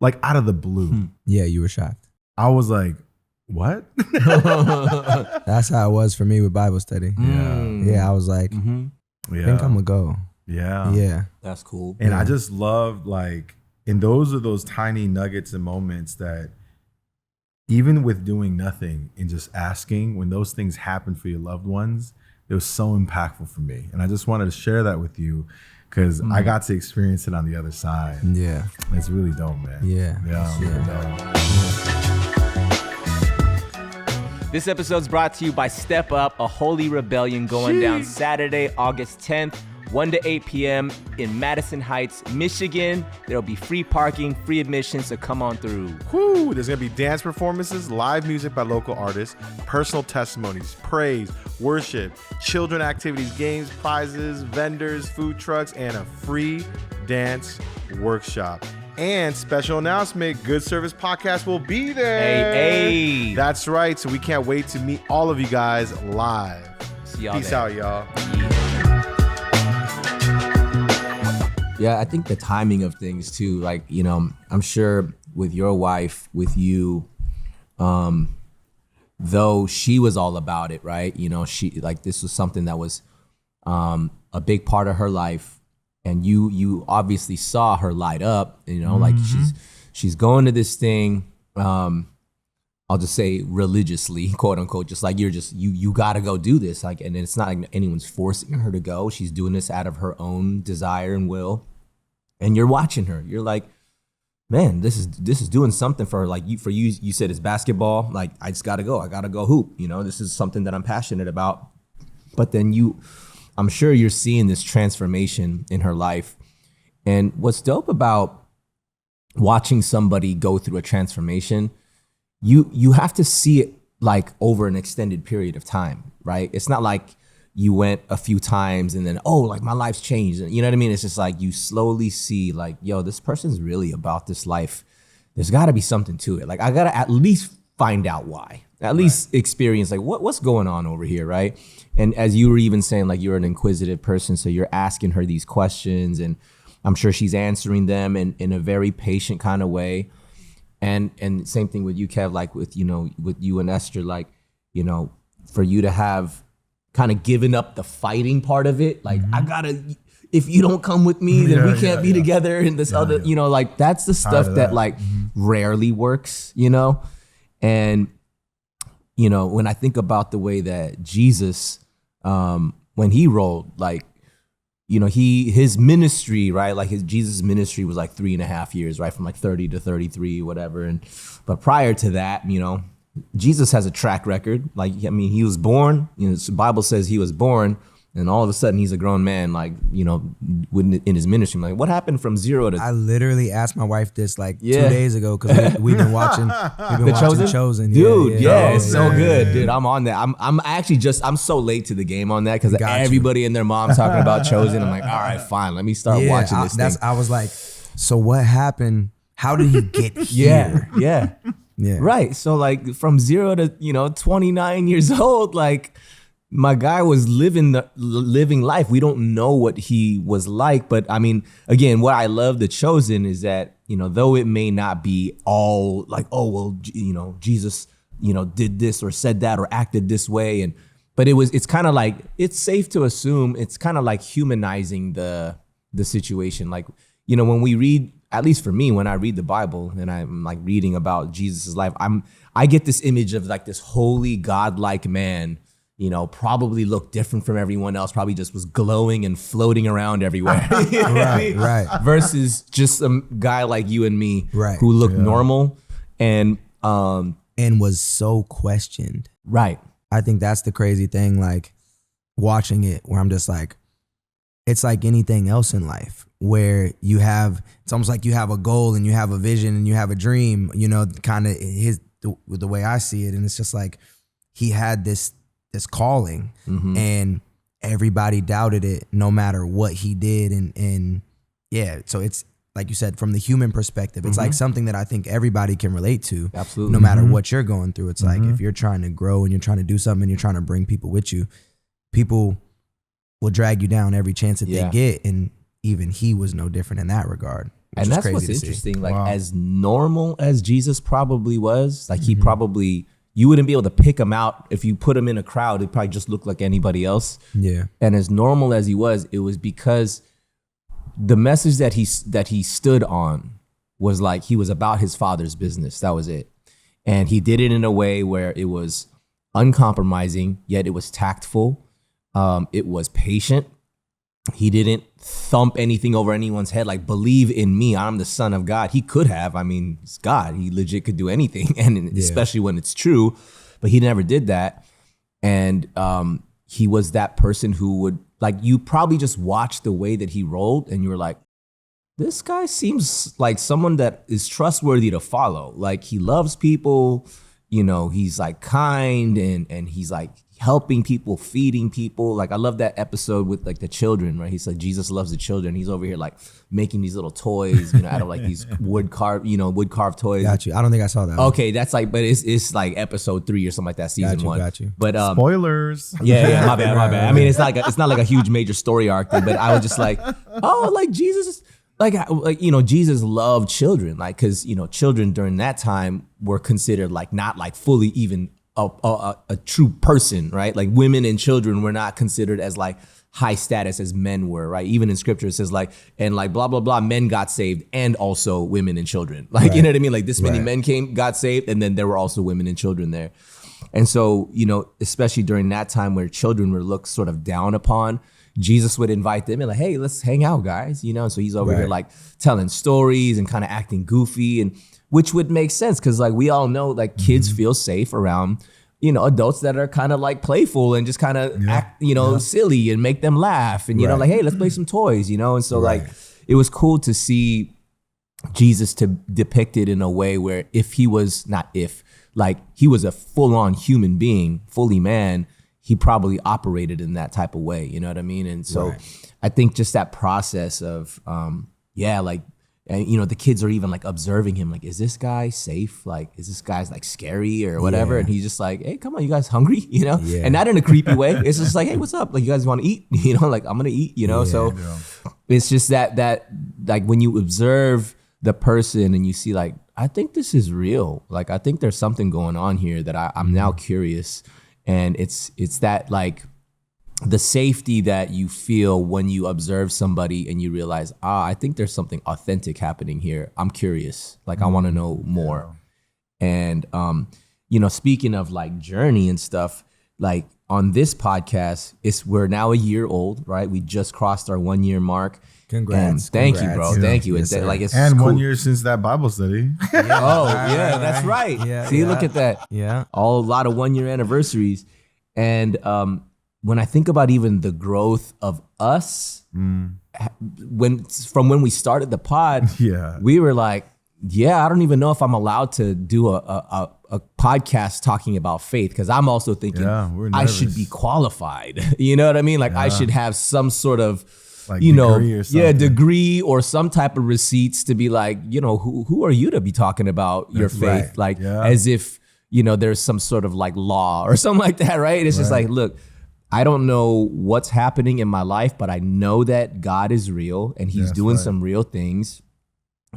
Like out of the blue. Yeah, you were shocked. I was like, what? That's how it was for me with Bible study. Yeah, I was like, I think I'm gonna go. Yeah. That's cool. And I just loved like, and those are those tiny nuggets and moments that even with doing nothing and just asking, when those things happen for your loved ones, it was so impactful for me. And I just wanted to share that with you because I got to experience it on the other side. Yeah. It's really dope, man. Yeah. Really dope. This episode's brought to you by Step Up, a holy rebellion going down Saturday, August 10th, 1 to 8 p.m. in Madison Heights, Michigan. There'll be free parking, free admission, so come on through. Woo! There's going to be dance performances, live music by local artists, personal testimonies, praise, worship, children activities, games, prizes, vendors, food trucks, and a free dance workshop. And special announcement, Good Service Podcast will be there. Hey. That's right. So we can't wait to meet all of you guys live. See y'all Peace there. out, y'all. Yeah, I think the timing of things too, like, you know, I'm sure with your wife, with you, though she was all about it, right? You know, she like this was something that was a big part of her life, and you obviously saw her light up, you know, like she's going to this thing, I'll just say religiously, quote unquote, just like you gotta go do this. Like, and it's not like anyone's forcing her to go. She's doing this out of her own desire and will. And you're watching her. You're like, man, this is doing something for her. Like you said it's basketball. Like, I just gotta go. I gotta go hoop. You know, this is something that I'm passionate about. But then I'm sure you're seeing this transformation in her life. And what's dope about watching somebody go through a transformation, you have to see it like over an extended period of time, right? It's not like you went a few times and then, oh, like my life's changed. You know what I mean? It's just like you slowly see like, yo, this person's really about this life. There's gotta be something to it. Like I gotta at least find out why, at least experience like what's going on over here, right? And as you were even saying, like you're an inquisitive person, so you're asking her these questions and I'm sure she's answering them in a very patient kind of way. And same thing with you, Kev, like with you and Esther, like, you know, for you to have kind of given up the fighting part of it, like if you don't come with me, then we can't be together in this other, you know, like that's the stuff that like rarely works, you know? And, you know, when I think about the way that Jesus, when he rolled, like, you know, his ministry, right? Like Jesus' ministry was like 3.5 years, right? From like 30 to 33, whatever. But prior to that, you know, Jesus has a track record. Like, I mean, he was born, you know, the Bible says he was born and all of a sudden he's a grown man, like, you know, in his ministry. I'm like, what happened from 0 to... I literally asked my wife this like 2 days ago because we've been watching Chosen. Dude, it's so good. Dude, I'm on that. I'm actually I'm so late to the game on that because everybody and their mom's talking about Chosen. I'm like, all right, fine. Let me start watching this thing. I was like, so what happened? How did he get here? Yeah. Right. So like from 0 to, you know, 29 years old, like my guy was living life. We don't know what he was like, but I mean, again, what I love The Chosen is that, you know, though it may not be all like, oh, well, you know, Jesus, you know, did this or said that or acted this way. But it's kind of like, it's safe to assume it's kind of like humanizing the the situation. Like, you know, when we read, at least for me, when I read the Bible and I'm like reading about Jesus' life, I get this image of like this holy, godlike man, you know, probably looked different from everyone else, probably just was glowing and floating around everywhere. Right. Versus just some guy like you and me Right. who looked normal and was so questioned. Right. I think that's the crazy thing, like watching it, where I'm just like, it's like anything else in life where it's almost like you have a goal and you have a vision and you have a dream, you know, kind of the way I see it. And it's just like, he had this calling and everybody doubted it no matter what he did. And yeah, so it's like you said, from the human perspective, it's like something that I think everybody can relate to. Absolutely. No matter what you're going through. It's like, if you're trying to grow and you're trying to do something and you're trying to bring people with you, people will drag you down every chance that they get. And even he was no different in that regard. And that's what's interesting. Like, as normal as Jesus probably was, like he probably, you wouldn't be able to pick him out. If you put him in a crowd, he'd probably just look like anybody else. Yeah. And as normal as he was, it was because the message that he stood on was like, he was about his Father's business. That was it. And he did it in a way where it was uncompromising, yet it was tactful. It was patient. He didn't thump anything over anyone's head, like, believe in me, I'm the Son of God. He could have. I mean, it's God. He legit could do anything, and especially when it's true. But he never did that. And he was that person who would, like, you probably just watched the way that he rolled, and you were like, this guy seems like someone that is trustworthy to follow. Like, he loves people, you know, he's like kind, and he's like helping people, feeding people. Like, I love that episode with like the children, right? He's like, Jesus loves the children. He's over here like making these little toys, you know, out of like these wood carved toys. Got you. I don't think I saw that. Okay, that's like, but it's like episode 3 or something like that, season 1. Got you. But spoilers. Yeah, my bad. I mean, it's not like a huge major story arc thing, but I was just like, oh, like Jesus, like you know, Jesus loved children, like, because, you know, children during that time were considered like not like fully even a true person, right? Like, women and children were not considered as like high status as men were, right? Even in scripture it says like, and like blah blah blah, men got saved and also women and children, like, you know what I mean? Like, this many men got saved, and then there were also women and children there. And so, you know, especially during that time where children were looked sort of down upon, Jesus would invite them and like, hey, let's hang out, guys, you know? And so he's over here like telling stories and kind of acting goofy, and which would make sense because, like, we all know, like, kids feel safe around, you know, adults that are kind of like playful and just kind of act, you know, silly and make them laugh, and you know, like, hey, let's play some toys, you know? And so like, it was cool to see Jesus to depicted in a way where he was a full-on human being, fully man, he probably operated in that type of way, you know what I mean? And so I think just that process of like, and you know, the kids are even like observing him, like, is this guy safe? Like, is this guy's like scary or whatever? And he's just like, hey, come on, you guys hungry? You know? And not in a creepy way. It's just like, hey, what's up? Like, you guys want to eat? You know, like, I'm gonna eat, you know? So it's just that like, when you observe the person and you see like, I think this is real. Like, I think there's something going on here that I'm now curious. And it's that like the safety that you feel when you observe somebody and you realize, I think there's something authentic happening here. I'm curious. Like, I want to know more. And, you know, speaking of like journey and stuff, like on this podcast, we're now a year old, right? We just crossed our 1 year mark. Congrats. Thank you, bro. Thank you. Yes, It's cool. 1 year since that Bible study. That's right. Yeah, See, look at that. Yeah. A lot of 1 year anniversaries. And when I think about even the growth of us, from when we started the pod, we were like, I don't even know if I'm allowed to do a podcast talking about faith, because I'm also thinking I should be qualified. You know what I mean? Like, I should have some sort of, like, you know, degree or some type of receipts to be like, you know, who are you to be talking about your faith? Like, as if, you know, there's some sort of like law or something like that, right? It's just like, look, I don't know what's happening in my life, but I know that God is real and he's doing some real things.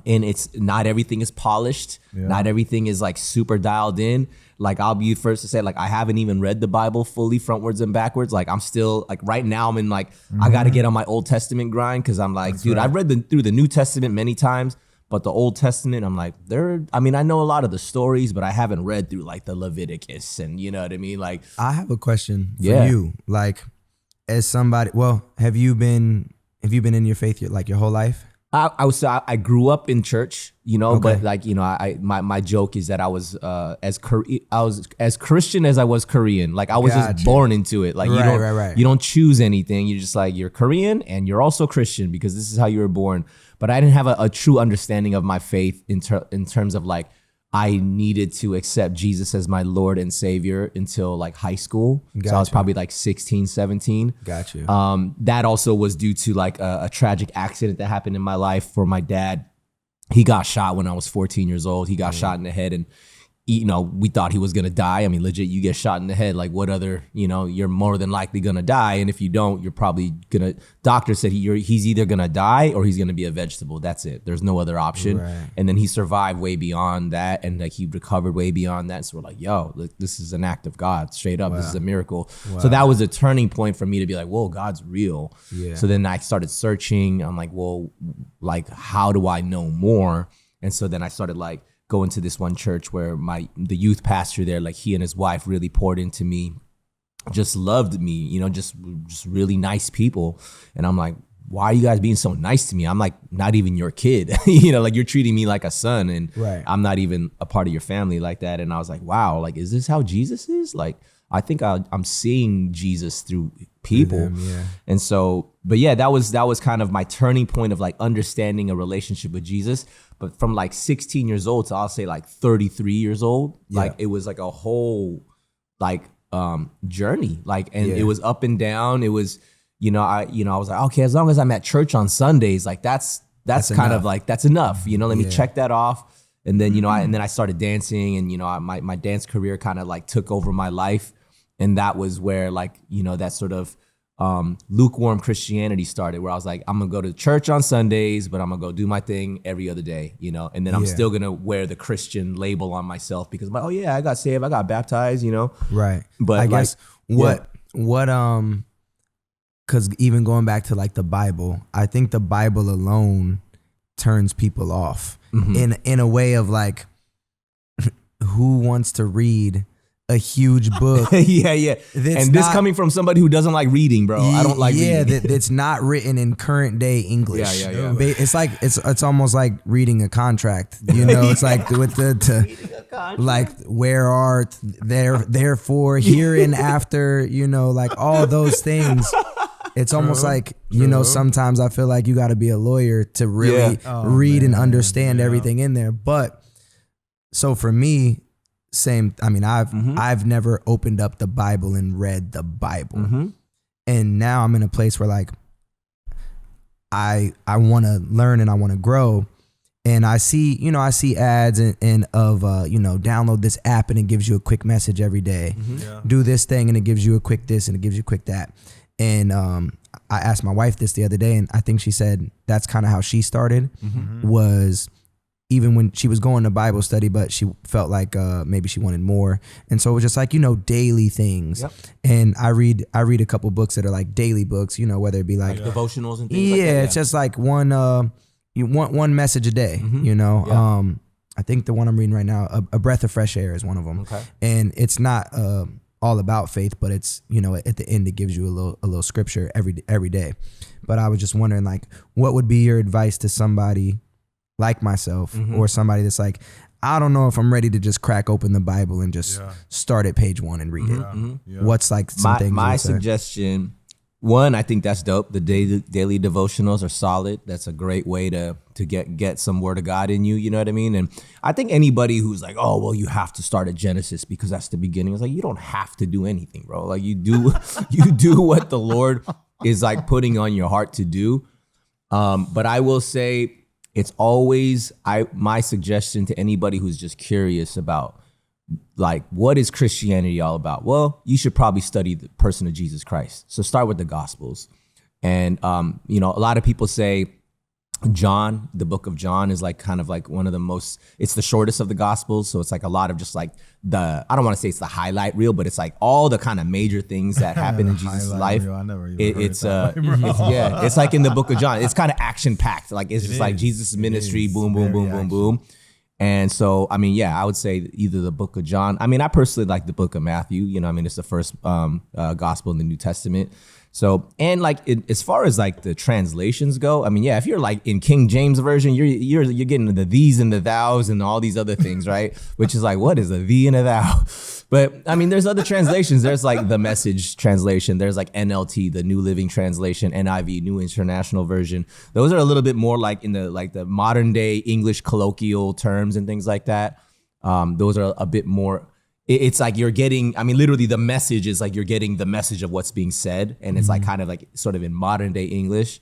and it's not everything is polished. Not everything is like super dialed in. Like I'll be the first to say, like, I haven't even read the Bible fully frontwards and backwards. Like I'm still like right now I'm in like, I got to get on my Old Testament grind. Cause I'm like, dude, I've read through the New Testament many times, but the Old Testament, I'm like, I know a lot of the stories, but I haven't read through like the Leviticus and you know what I mean? Like, I have a question for you. Like as somebody, well, have you been in your faith your whole life? I would say I grew up in church, you know, but like, you know, my joke is that I was as Christian as I was Korean. Like I was just born into it. Like you don't choose anything. You're just like, you're Korean and you're also Christian because this is how you were born. But I didn't have a true understanding of my faith in terms of like, I needed to accept Jesus as my Lord and Savior until like high school. So I was probably like 16, 17. Got you. That also was due to like a tragic accident that happened in my life for my dad. He got shot when I was 14 years old. He got shot in the head and, you know, we thought he was going to die. I mean, legit, you get shot in the head. Like what other, you know, you're more than likely going to die. And if you don't, you're probably going to, doctor said he's either going to die or he's going to be a vegetable. That's it. There's no other option. Right. And then he survived way beyond that. And like he recovered way beyond that. So we're like, yo, look, this is an act of God straight up. Wow. This is a miracle. Wow. So that was a turning point for me to be like, whoa, God's real. Yeah. So then I started searching. I'm like, well, like, how do I know more? And so then I started like, going to this one church where the youth pastor there, like he and his wife really poured into me, just loved me, you know, just really nice people. And I'm like, why are you guys being so nice to me? I'm like, not even your kid, you know, like you're treating me like a son and I'm not even a part of your family like that. And I was like, wow, like, is this how Jesus is? Like, I think I'm seeing Jesus through people. And so, but yeah, that was kind of my turning point of like understanding a relationship with Jesus. But from like 16 years old to I'll say like 33 years old, like it was like a whole like journey. Like, and it was up and down. It was, I was like, okay, as long as I'm at church on Sundays, like that's kind enough. Of like, that's enough, let me check that off. And then, and then I started dancing and, my dance career kind of like took over my life. And that was where like, that sort of lukewarm Christianity started, where I was like, I'm gonna go to church on Sundays, but I'm gonna go do my thing every other day, and then I'm still gonna wear the Christian label on myself because I'm like, oh yeah, I got saved, I got baptized, Right. But I guess what because even going back to like the Bible, I think the Bible alone turns people off in a way of like, who wants to read a huge book? yeah. And this coming from somebody who doesn't like reading, bro. I don't like reading. Yeah, that's not written in current day English. Yeah. It's like it's almost like reading a contract. It's like with like where art, therefore, hereinafter. Like all those things. It's almost like sometimes I feel like you got to be a lawyer to really read and understand everything in there. But so for me. Same. I mean, I've never opened up the Bible and read the Bible, and now I'm in a place where like I want to learn and I want to grow, and I see ads and of download this app and it gives you a quick message every day, do this thing and it gives you a quick this and it gives you a quick that, and I asked my wife this the other day and I think she said that's kind of how she started was. Even when she was going to Bible study, but she felt like maybe she wanted more. And so it was just like, daily things. Yep. And I read a couple books that are like daily books, whether it be like devotionals and things like that. Yeah, it's just like one message a day, I think the one I'm reading right now, A Breath of Fresh Air is one of them. Okay. And it's not all about faith, but it's, at the end it gives you a little scripture every day. But I was just wondering like, what would be your advice to somebody like myself or somebody that's like, I don't know if I'm ready to just crack open the Bible and just start at page 1 and read it. Yeah. What's like something my suggestion? One, I think that's dope. The daily devotionals are solid. That's a great way to get some word of God in you. You know what I mean? And I think anybody who's like, oh, well, you have to start at Genesis because that's the beginning. It's like, you don't have to do anything, bro. Like you do what the Lord is like putting on your heart to do. But I will say, it's always my suggestion to anybody who's just curious about like, what is Christianity all about? Well, you should probably study the person of Jesus Christ. So start with the Gospels. And, a lot of people say, John, the book of John is like kind of like one of the most, it's the shortest of the gospels. So it's like a lot of just like I don't want to say it's the highlight reel, but it's like all the kind of major things that happen in Jesus' life. I never even It's like in the book of John. It's kind of action packed. Like it's just like Jesus' ministry, boom, boom, boom, boom, boom. And so, I mean, yeah, I would say either the book of John. I mean, I personally like the book of Matthew. You know, I mean, it's the first gospel in the New Testament. So, and like as far as like the translations go, I mean, yeah, if you're like in King James version, you're getting the these and the thous and all these other things, right? Which is like, what is a thee and a thou? But I mean, there's other translations. There's like the Message translation. There's like NLT, the New Living Translation, NIV, New International Version. Those are a little bit more like in the modern day English colloquial terms and things like that. Those are a bit more. It's like you're getting, I mean, literally the message is like you're getting the message of what's being said. And it's like kind of like sort of in modern day English.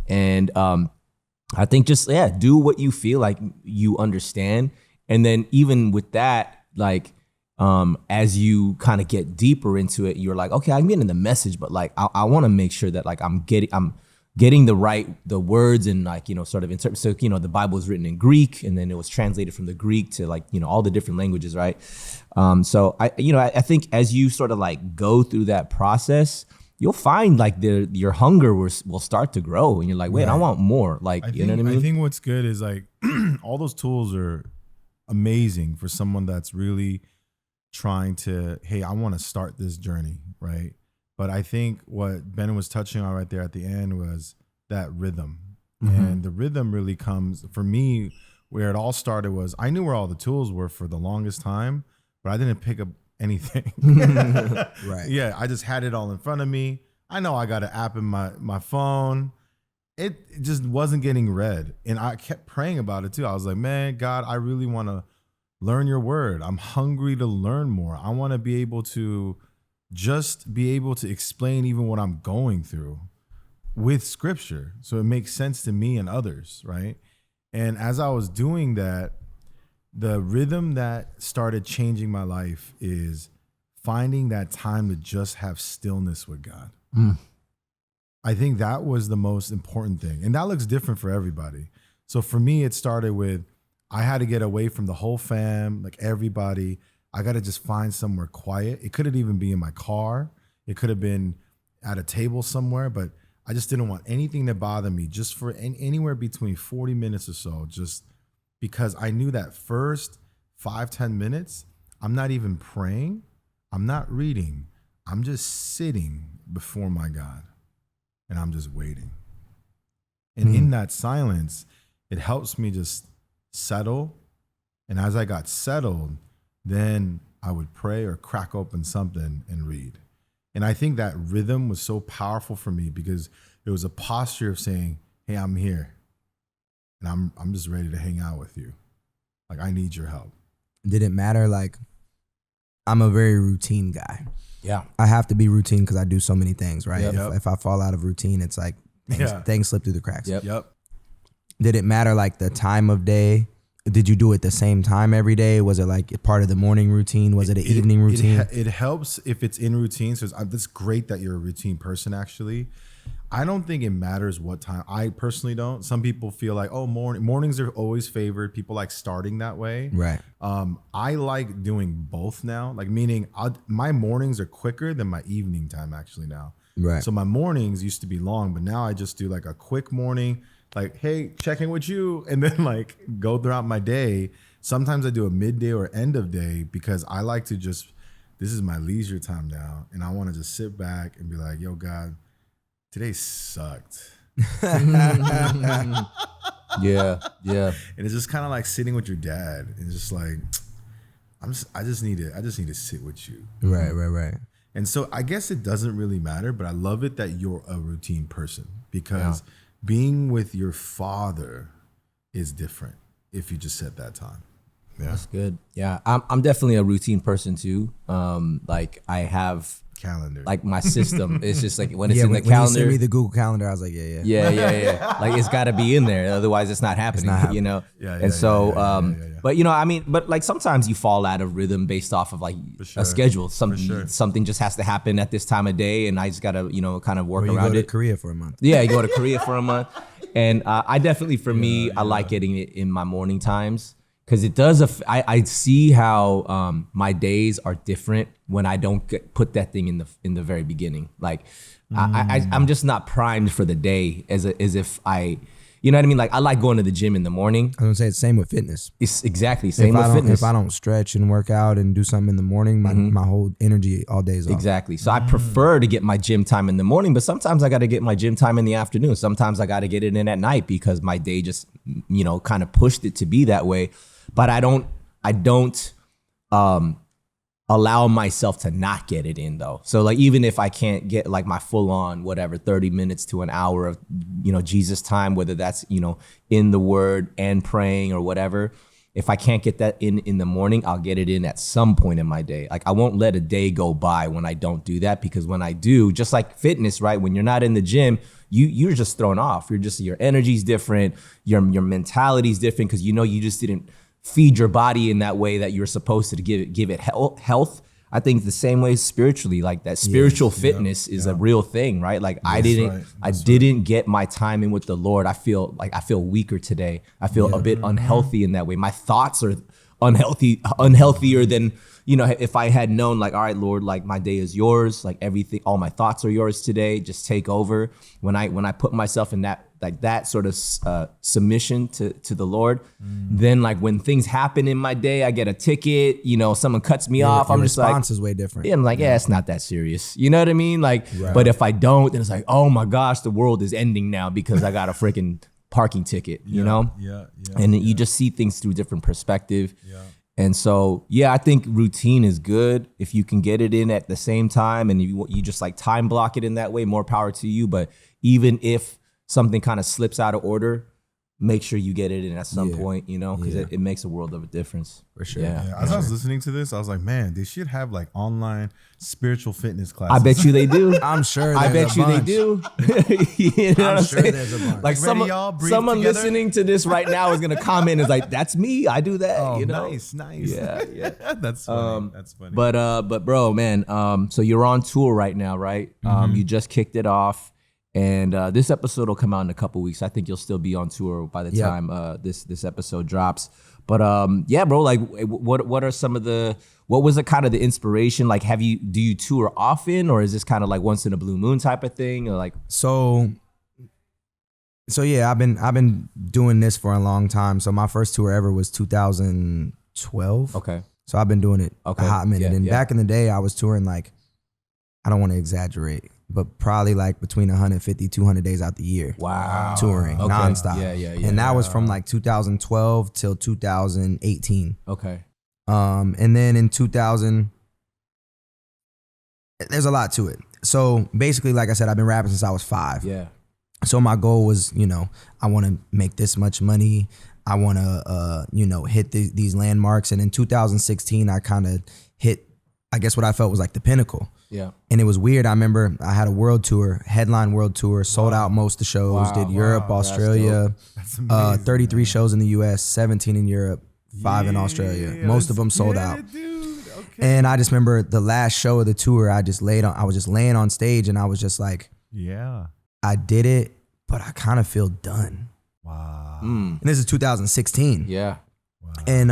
And I think just, yeah, do what you feel like you understand. And then even with that, like as you kind of get deeper into it, you're like, okay, I'm getting the message, but like I want to make sure that like I'm getting the words and like, you know, sort of interpret. So, you know, the Bible is written in Greek and then it was translated from the Greek to like, you know, all the different languages, right? So I think as you sort of like go through that process, you'll find like your hunger will start to grow and you're like, wait, right. I want more. Like, you know what I mean? I think what's good is like all those tools are amazing for someone that's really trying to, hey, I want to start this journey, right? But I think what Ben was touching on right there at the end was that rhythm. Mm-hmm. And the rhythm really comes, for me, where it all started was I knew where all the tools were for the longest time, but I didn't pick up anything. Right. Yeah, I just had it all in front of me. I know I got an app in my phone. It just wasn't getting read. And I kept praying about it too. I was like, man, God, I really want to learn your word. I'm hungry to learn more. I want to be able to just be able to explain even what I'm going through with scripture. So it makes sense to me and others, right? And as I was doing that, the rhythm that started changing my life is finding that time to just have stillness with God. I think that was the most important thing. And that looks different for everybody. So for me, it started with, I had to get away from the whole fam, like everybody. I got to just find somewhere quiet. It couldn't even be in my car. It could have been at a table somewhere, but I just didn't want anything to bother me just for anywhere between 40 minutes or so, just because I knew that first 5-10 minutes, I'm not even praying. I'm not reading. I'm just sitting before my God and I'm just waiting. And in that silence, it helps me just settle. And as I got settled, then I would pray or crack open something and read. And I think that rhythm was so powerful for me because it was a posture of saying, hey, I'm here and I'm just ready to hang out with you. Like, I need your help. Did it matter? Like, I'm a very routine guy. Yeah. I have to be routine because I do so many things, right? Yep. If I fall out of routine, it's like things slip through the cracks. Yep. Did it matter like the time of day? Did you do it the same time every day? Was it like part of the morning routine? Was it an evening routine? It helps if it's in routine. So it's great that you're a routine person, actually. I don't think it matters what time. I personally don't. Some people feel like, oh, mornings are always favored. People like starting that way. Right. I like doing both now. Like, meaning my mornings are quicker than my evening time actually now. Right. So my mornings used to be long, but now I just do like a quick morning, like, hey, checking with you, and then like go throughout my day. Sometimes I do a midday or end of day because I like to just, this is my leisure time now. And I want to just sit back and be like, yo, God, today sucked. Yeah. And it's just kind of like sitting with your dad and just like, I just need to sit with you. Right. And so I guess it doesn't really matter, but I love it that you're a routine person because being with your father is different if you just set that time. Yeah. That's good. Yeah. I'm definitely a routine person too. Like I have calendar, like my system. It's just like when it's in the when calendar. you sent me the Google Calendar, I was like, Yeah. Like it's got to be in there, otherwise it's not happening. You know. But you know, I mean, but like sometimes you fall out of rhythm based off of like a schedule. Something just has to happen at this time of day, and I just gotta kind of work around it. You go to Korea for a month. Yeah, you go to Korea for a month. And I definitely, for me, I like getting it in my morning times because it does. I see how my days are different when I don't put that thing in the very beginning. Like I'm just not primed for the day as if I. You know what I mean? Like I like going to the gym in the morning. I was gonna say it's same with fitness. It's exactly same with fitness. If I don't stretch and work out and do something in the morning, my whole energy all day is off. Exactly. So I prefer to get my gym time in the morning, but sometimes I got to get my gym time in the afternoon. Sometimes I got to get it in at night because my day just, kind of pushed it to be that way. But I don't allow myself to not get it in though. So like even if I can't get like my full on 30 minutes to an hour of Jesus time, whether that's in the word and praying or whatever, if I can't get that in the morning, I'll get it in at some point in my day. Like I won't let a day go by when I don't do that, because when I do, just like fitness, right? When you're not in the gym, you're just thrown off. Your energy's different, your mentality's different, because you just didn't feed your body in that way that you're supposed to give it health. I think the same way spiritually, like that spiritual fitness is a real thing, right? Like I didn't get my time in with the Lord. I feel weaker today. I feel a bit unhealthy in that way. My thoughts are unhealthier than, if I had known like, all right, Lord, like my day is yours, like everything, all my thoughts are yours today, just take over. When I put myself in that sort of submission to the Lord, then like when things happen in my day, I get a ticket, someone cuts me off, I'm just like, response is way different. Yeah, I'm like, it's not that serious. You know what I mean? Like, but if I don't, then it's like, oh my gosh, the world is ending now because I got a freaking parking ticket, you know? And you just see things through different perspective. And so, I think routine is good if you can get it in at the same time and you just like time block it in that way, more power to you. But even if something kind of slips out of order, make sure you get it in at some point, because it makes a world of a difference. For sure. As I was listening to this, I was like, man, they should have like online spiritual fitness classes. I bet you they do. I'm sure. I bet you they do. You know what I'm saying? There's a bunch. Like someone listening to this right now is gonna comment is like, that's me. I do that. Oh, nice. Yeah. That's funny. That's funny. But bro, man. So you're on tour right now, right? You just kicked it off. And this episode will come out in a couple weeks. I think you'll still be on tour by the time this episode drops. But bro, like what are some of what was the kind of the inspiration? Like do you tour often, or is this kind of like once in a blue moon type of thing, or like? So yeah, I've been doing this for a long time. So my first tour ever was 2012. Okay. So I've been doing it a hot minute. And back in the day, I was touring like, I don't want to exaggerate, but probably like between 150, 200 days out the year. Wow. Touring nonstop. Yeah. And that was from like 2012 till 2018. Okay. And then in 2000, there's a lot to it. So basically, like I said, I've been rapping since I was 5. Yeah. So my goal was, I want to make this much money. I want to, hit these landmarks. And in 2016, I kind of hit, I guess what I felt was like the pinnacle. Yeah. And it was weird. I remember I had a world tour, headline world tour, sold out most of the shows, did Europe, Australia, 33 shows in the US, 17 in Europe, 5 in Australia. Most of them sold out. Dude. Okay. And I just remember the last show of the tour, I was just laying on stage and I was just like, I did it, but I kind of feel done. Wow. And this is 2016. Yeah. Wow. And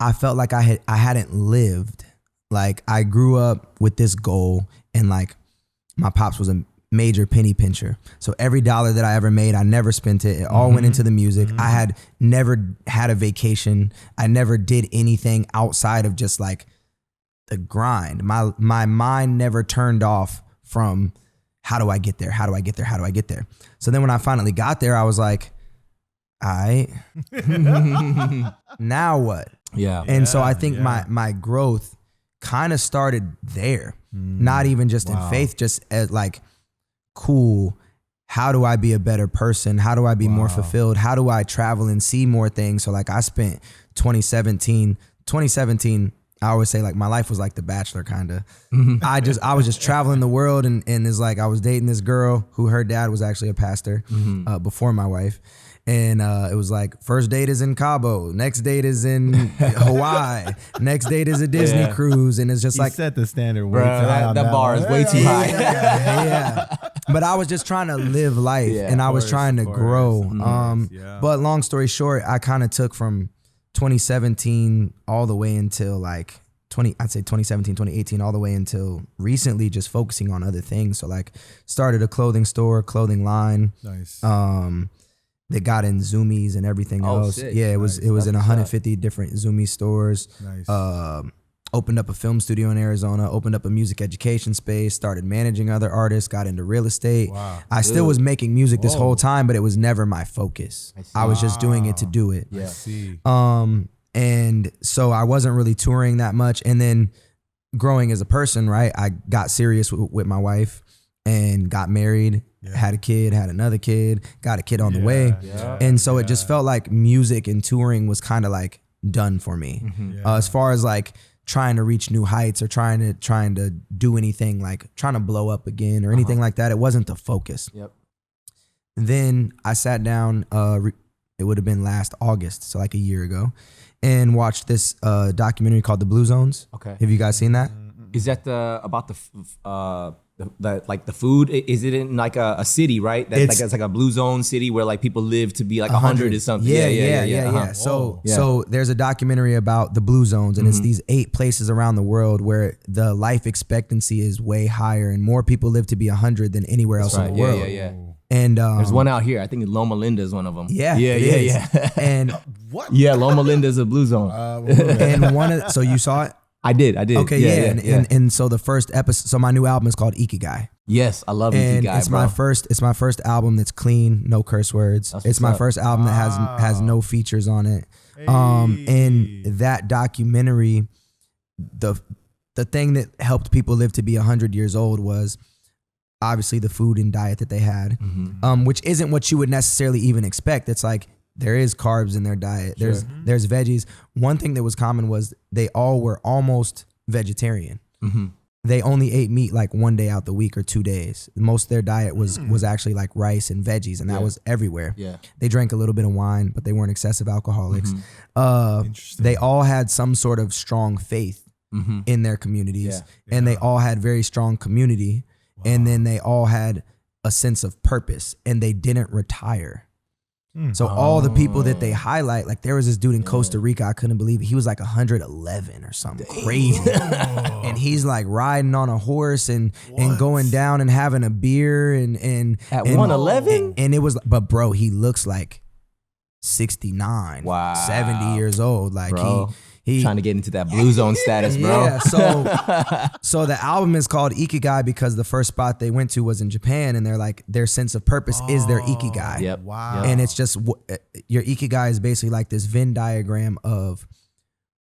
I felt like I hadn't lived. Like I grew up with this goal, and like my pops was a major penny pincher. So every dollar that I ever made, I never spent it. It all went into the music. I had never had a vacation. I never did anything outside of just like the grind. My mind never turned off from how do I get there? How do I get there? How do I get there? So then when I finally got there, I was like, all right, now what? Yeah. And so I think my growth kind of started there, not even just in faith, just as like, cool, how do I be a better person? How do I be more fulfilled? How do I travel and see more things? So like I spent 2017, I always say like my life was like The Bachelor kind of. I was just traveling the world and it's like I was dating this girl who her dad was actually a pastor before my wife. And it was like, first date is in Cabo, next date is in Hawaii, next date is a Disney cruise. And it's just He like, set the standard way Bro, too high on that bar one. is way too high. yeah. But I was just trying to live life, and I was trying to grow. But long story short, I kind of took from 2017 all the way until like 2017, 2018, all the way until recently, just focusing on other things. So like started a clothing clothing line. Nice. They got in Zoomies and everything else. Sick. Yeah, it was in 150 different Zoomie stores. Nice. Opened up a film studio in Arizona, opened up a music education space, started managing other artists, got into real estate. Wow. I still was making music this whole time, but it was never my focus. I was just doing it to do it. I see. And so I wasn't really touring that much. And then growing as a person, right? I got serious with my wife and got married, had a kid, had another kid, got a kid on the way. And so it just felt like music and touring was kind of like done for me. As far as like trying to reach new heights or trying to do anything, like trying to blow up again or anything like that, it wasn't the focus. Then I sat down, it would have been last August, so like a year ago, and watched this documentary called The Blue Zones. Okay. Have you guys seen that? Is that about the food? Is it in like a city, right? That's it's like a blue zone city where like people live to be like 100 or something. Yeah. So there's a documentary about the blue zones, and it's these 8 places around the world where the life expectancy is way higher and more people live to be 100 than anywhere else in the world. And there's one out here. I think Loma Linda is one of them. Yeah. And What? Yeah, Loma Linda is a blue zone. and so you saw it? I did. Okay, and so the first episode, so my new album is called Ikigai. Yes, I love and Ikigai, it's bro. my first album that's clean, no curse words. It's my first album that has no features on it. And that documentary, the thing that helped people live to be 100 years old was obviously the food and diet that they had, which isn't what you would necessarily even expect. It's like there is carbs in their diet. There's veggies. One thing that was common was they all were almost vegetarian. They only ate meat like one day out the week or 2 days. Most of their diet was actually like rice and veggies, and that was everywhere. They drank a little bit of wine, but they weren't excessive alcoholics. They all had some sort of strong faith in their communities, and they all had very strong community. And then they all had a sense of purpose, and they didn't retire. So all the people that they highlight, like there was this dude in Costa Rica, I couldn't believe it. He was like 111 or something crazy. And he's like riding on a horse and going down and having a beer and at 111? And it was, but bro, he looks like 69, 70 years old. Like bro. He trying to get into that blue zone status, bro. Yeah, so the album is called Ikigai because the first spot they went to was in Japan, and they're like, their sense of purpose is their Ikigai. Wow. And it's just, your Ikigai is basically like this Venn diagram of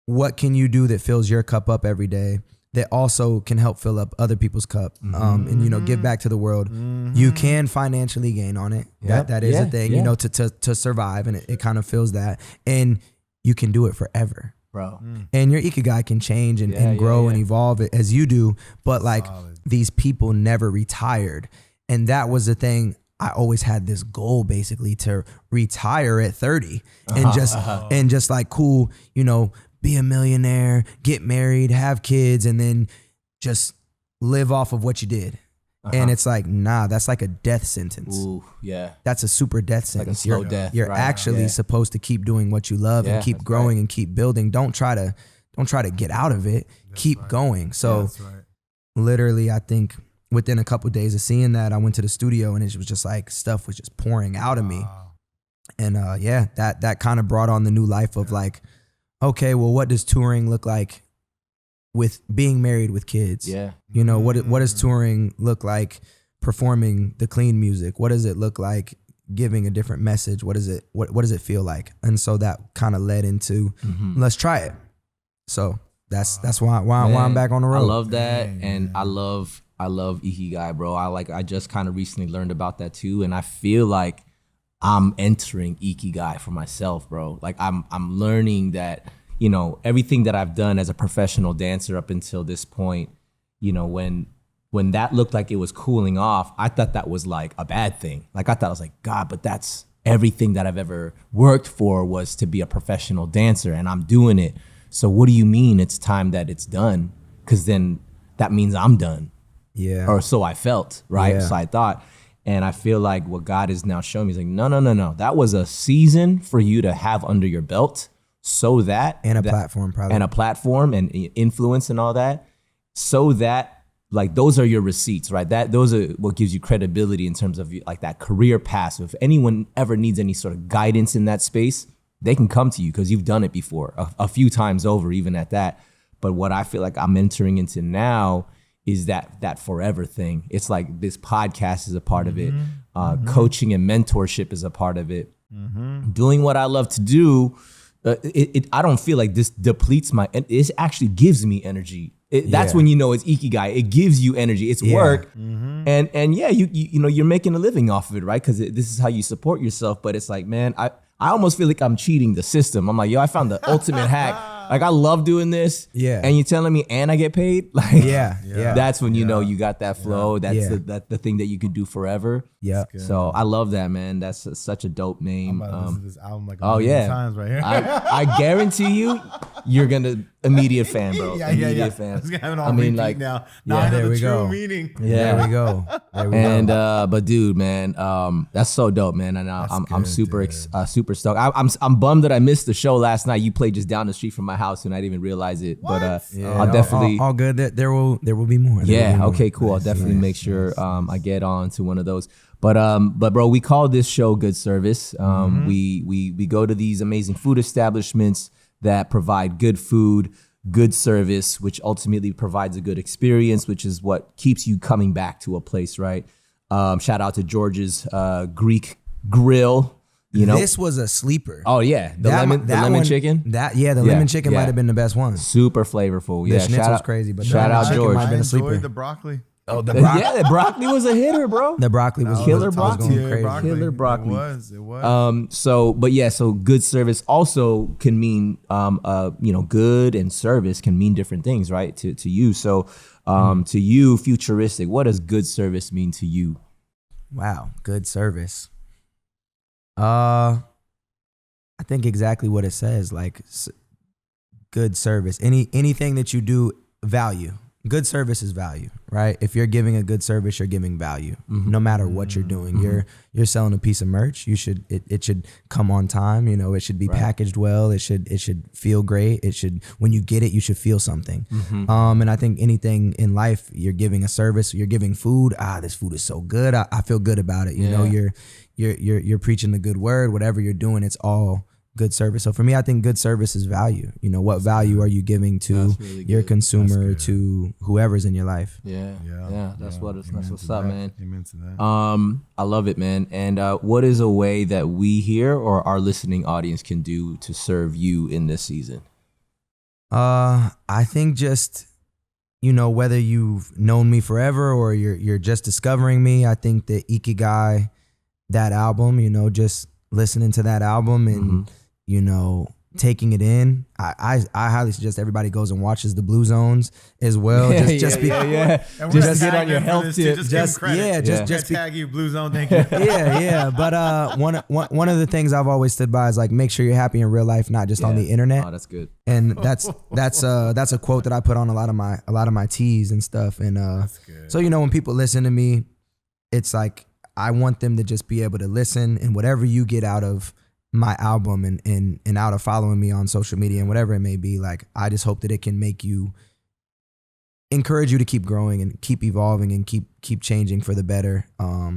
what can you do that fills your cup up every day that also can help fill up other people's cup, and give back to the world. You can financially gain on it. That is a thing, to survive, and it kind of fills that, and you can do it forever. Bro. And your Ikigai can change and grow and evolve as you do, but like these people never retired. And that was the thing. I always had this goal basically to retire at 30 and just like, cool, be a millionaire, get married, have kids, and then just live off of what you did. And it's like, nah, that's like a death sentence. Ooh, yeah. That's a super death sentence. Like a slow death. You're actually supposed to keep doing what you love and keep growing and keep building. Don't try to get out of it. Keep going. So literally, I think within a couple of days of seeing that, I went to the studio and it was just like stuff was just pouring out of me. And that kind of brought on the new life of like, okay, well, what does touring look like with being married with kids? What does touring look like performing the clean music? What does it look like giving a different message? What does it feel like? And so that kind of led into let's try it. So that's why I'm back on the road. I love that. And I love Ikigai, bro. I just kind of recently learned about that too, and I feel like I'm entering Ikigai for myself, bro. Like I'm learning that everything that I've done as a professional dancer up until this point, when that looked like it was cooling off, I thought that was like a bad thing. Like I thought I was like, God, but that's everything that I've ever worked for was to be a professional dancer, and I'm doing it. So what do you mean it's time that it's done? Because then that means I'm done. Yeah. Or so I felt, right? Yeah. So I thought. And I feel like what God is now showing me is like, no. That was a season for you to have under your belt so that. And a platform, probably. And a platform and influence and all that. So that, like, those are your receipts, right? Those are what gives you credibility in terms of like that career path. So if anyone ever needs any sort of guidance in that space, they can come to you because you've done it before a few times over, even at that. But what I feel like I'm entering into now is that forever thing. It's like this podcast is a part of it. Coaching and mentorship is a part of it. Doing what I love to do, I don't feel like this depletes it actually gives me energy. That's when you know it's Ikigai. It gives you energy. It's work. And yeah, you know, you're making a living off of it, right? Because this is how you support yourself. But it's like, man, I almost feel like I'm cheating the system. I'm like, yo, I found the ultimate hack. Like, I love doing this. Yeah. And you're telling me, and I get paid? Like, that's when you know you got that flow. That's the thing that you could do forever. Yeah. So I love that, man. That's such a dope name. I'm about to listen to this album like a million times right here. I guarantee you're gonna immediate fan, bro. Immediate fan. I mean, like now I know the true meaning. Yeah. There we go. And but dude, man, that's so dope, man. And I'm super stoked. I'm bummed that I missed the show last night. You played just down the street from my house and I didn't even realize it. What? But I'll definitely all good. There will be more. Okay, cool. I'll definitely make sure I get on to one of those. But bro, we call this show Good Service. We go to these amazing food establishments that provide good food, good service, which ultimately provides a good experience, which is what keeps you coming back to a place, right? Shout out to George's Greek Grill. You know, this was a sleeper. Oh yeah, the lemon chicken. The lemon chicken might have been the best one. Super flavorful. The schnitzel was crazy, but shout out George. I enjoyed the broccoli. Oh, the broccoli. Yeah, the broccoli was a hitter, bro. The broccoli was killer broccoli. Killer broccoli. It was. So good service also can mean, good and service can mean different things, right? To you. So, to you, Futuristic, what does good service mean to you? Wow, good service. I think exactly what it says, like good service. Anything that you do, value. Good service is value, right? If you're giving a good service, you're giving value. No matter what you're doing. You're selling a piece of merch. It should come on time. You know, it should be packaged well. It should feel great. When you get it, you should feel something. And I think anything in life, you're giving a service. You're giving food. This food is so good. I feel good about it. You know, you're preaching the good word. Whatever you're doing, it's all good service. So for me, I think good service is value. You know, what value are you giving to your consumer, to whoever's in your life? That's what's up, man. Amen to that. I love it, man. And what is a way that we here or our listening audience can do to serve you in this season? I think just, you know, whether you've known me forever or you're just discovering me, I think the Ikigai, that album, you know, just listening to that album and you know, taking it in. I highly suggest everybody goes and watches the Blue Zones as well. Just get on your health tip. Just tag you Blue Zone. Thank you. But one of the things I've always stood by is like, make sure you're happy in real life, not just on the internet. Oh, that's good. And that's a quote that I put on a lot of my tees and stuff. And so, you know, when people listen to me, it's like I want them to just be able to listen, and whatever you get out of my album and out of following me on social media and whatever it may be, like, I just hope that it can encourage you to keep growing and keep evolving and keep changing for the better.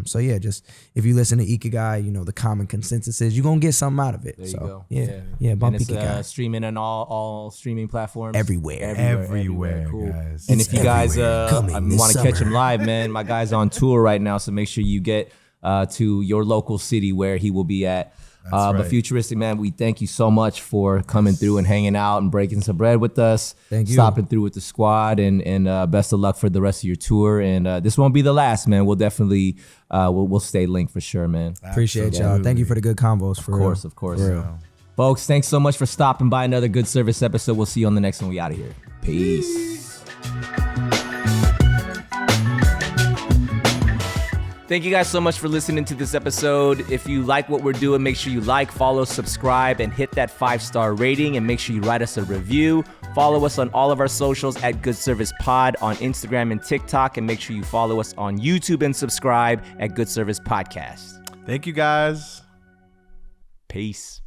So yeah, just if you listen to Ikigai, you know, the common consensus is you're gonna get something out of it. There you go. Yeah, bump and it's Ikigai. Streaming on all streaming platforms. Everywhere. Cool. Guys. And if you guys want to catch him live, man, my guy's on tour right now, so make sure you get to your local city where he will be at. But Futuristic, man, we thank you so much for coming through and hanging out and breaking some bread with us. Thank you. Stopping through with the squad, and best of luck for the rest of your tour. And this won't be the last, man. We'll definitely we'll stay linked for sure, man. Appreciate y'all. Thank you for the good convos. Of course. For real. Folks, thanks so much for stopping by another Good Service episode. We'll see you on the next one. We out of here. Peace. Thank you guys so much for listening to this episode. If you like what we're doing, make sure you like, follow, subscribe, and hit that 5-star rating, and make sure you write us a review Follow us on all of our socials at Good Service Pod on Instagram and TikTok, and make sure you follow us on YouTube and subscribe at Good Service Podcast. Thank you, guys. Peace.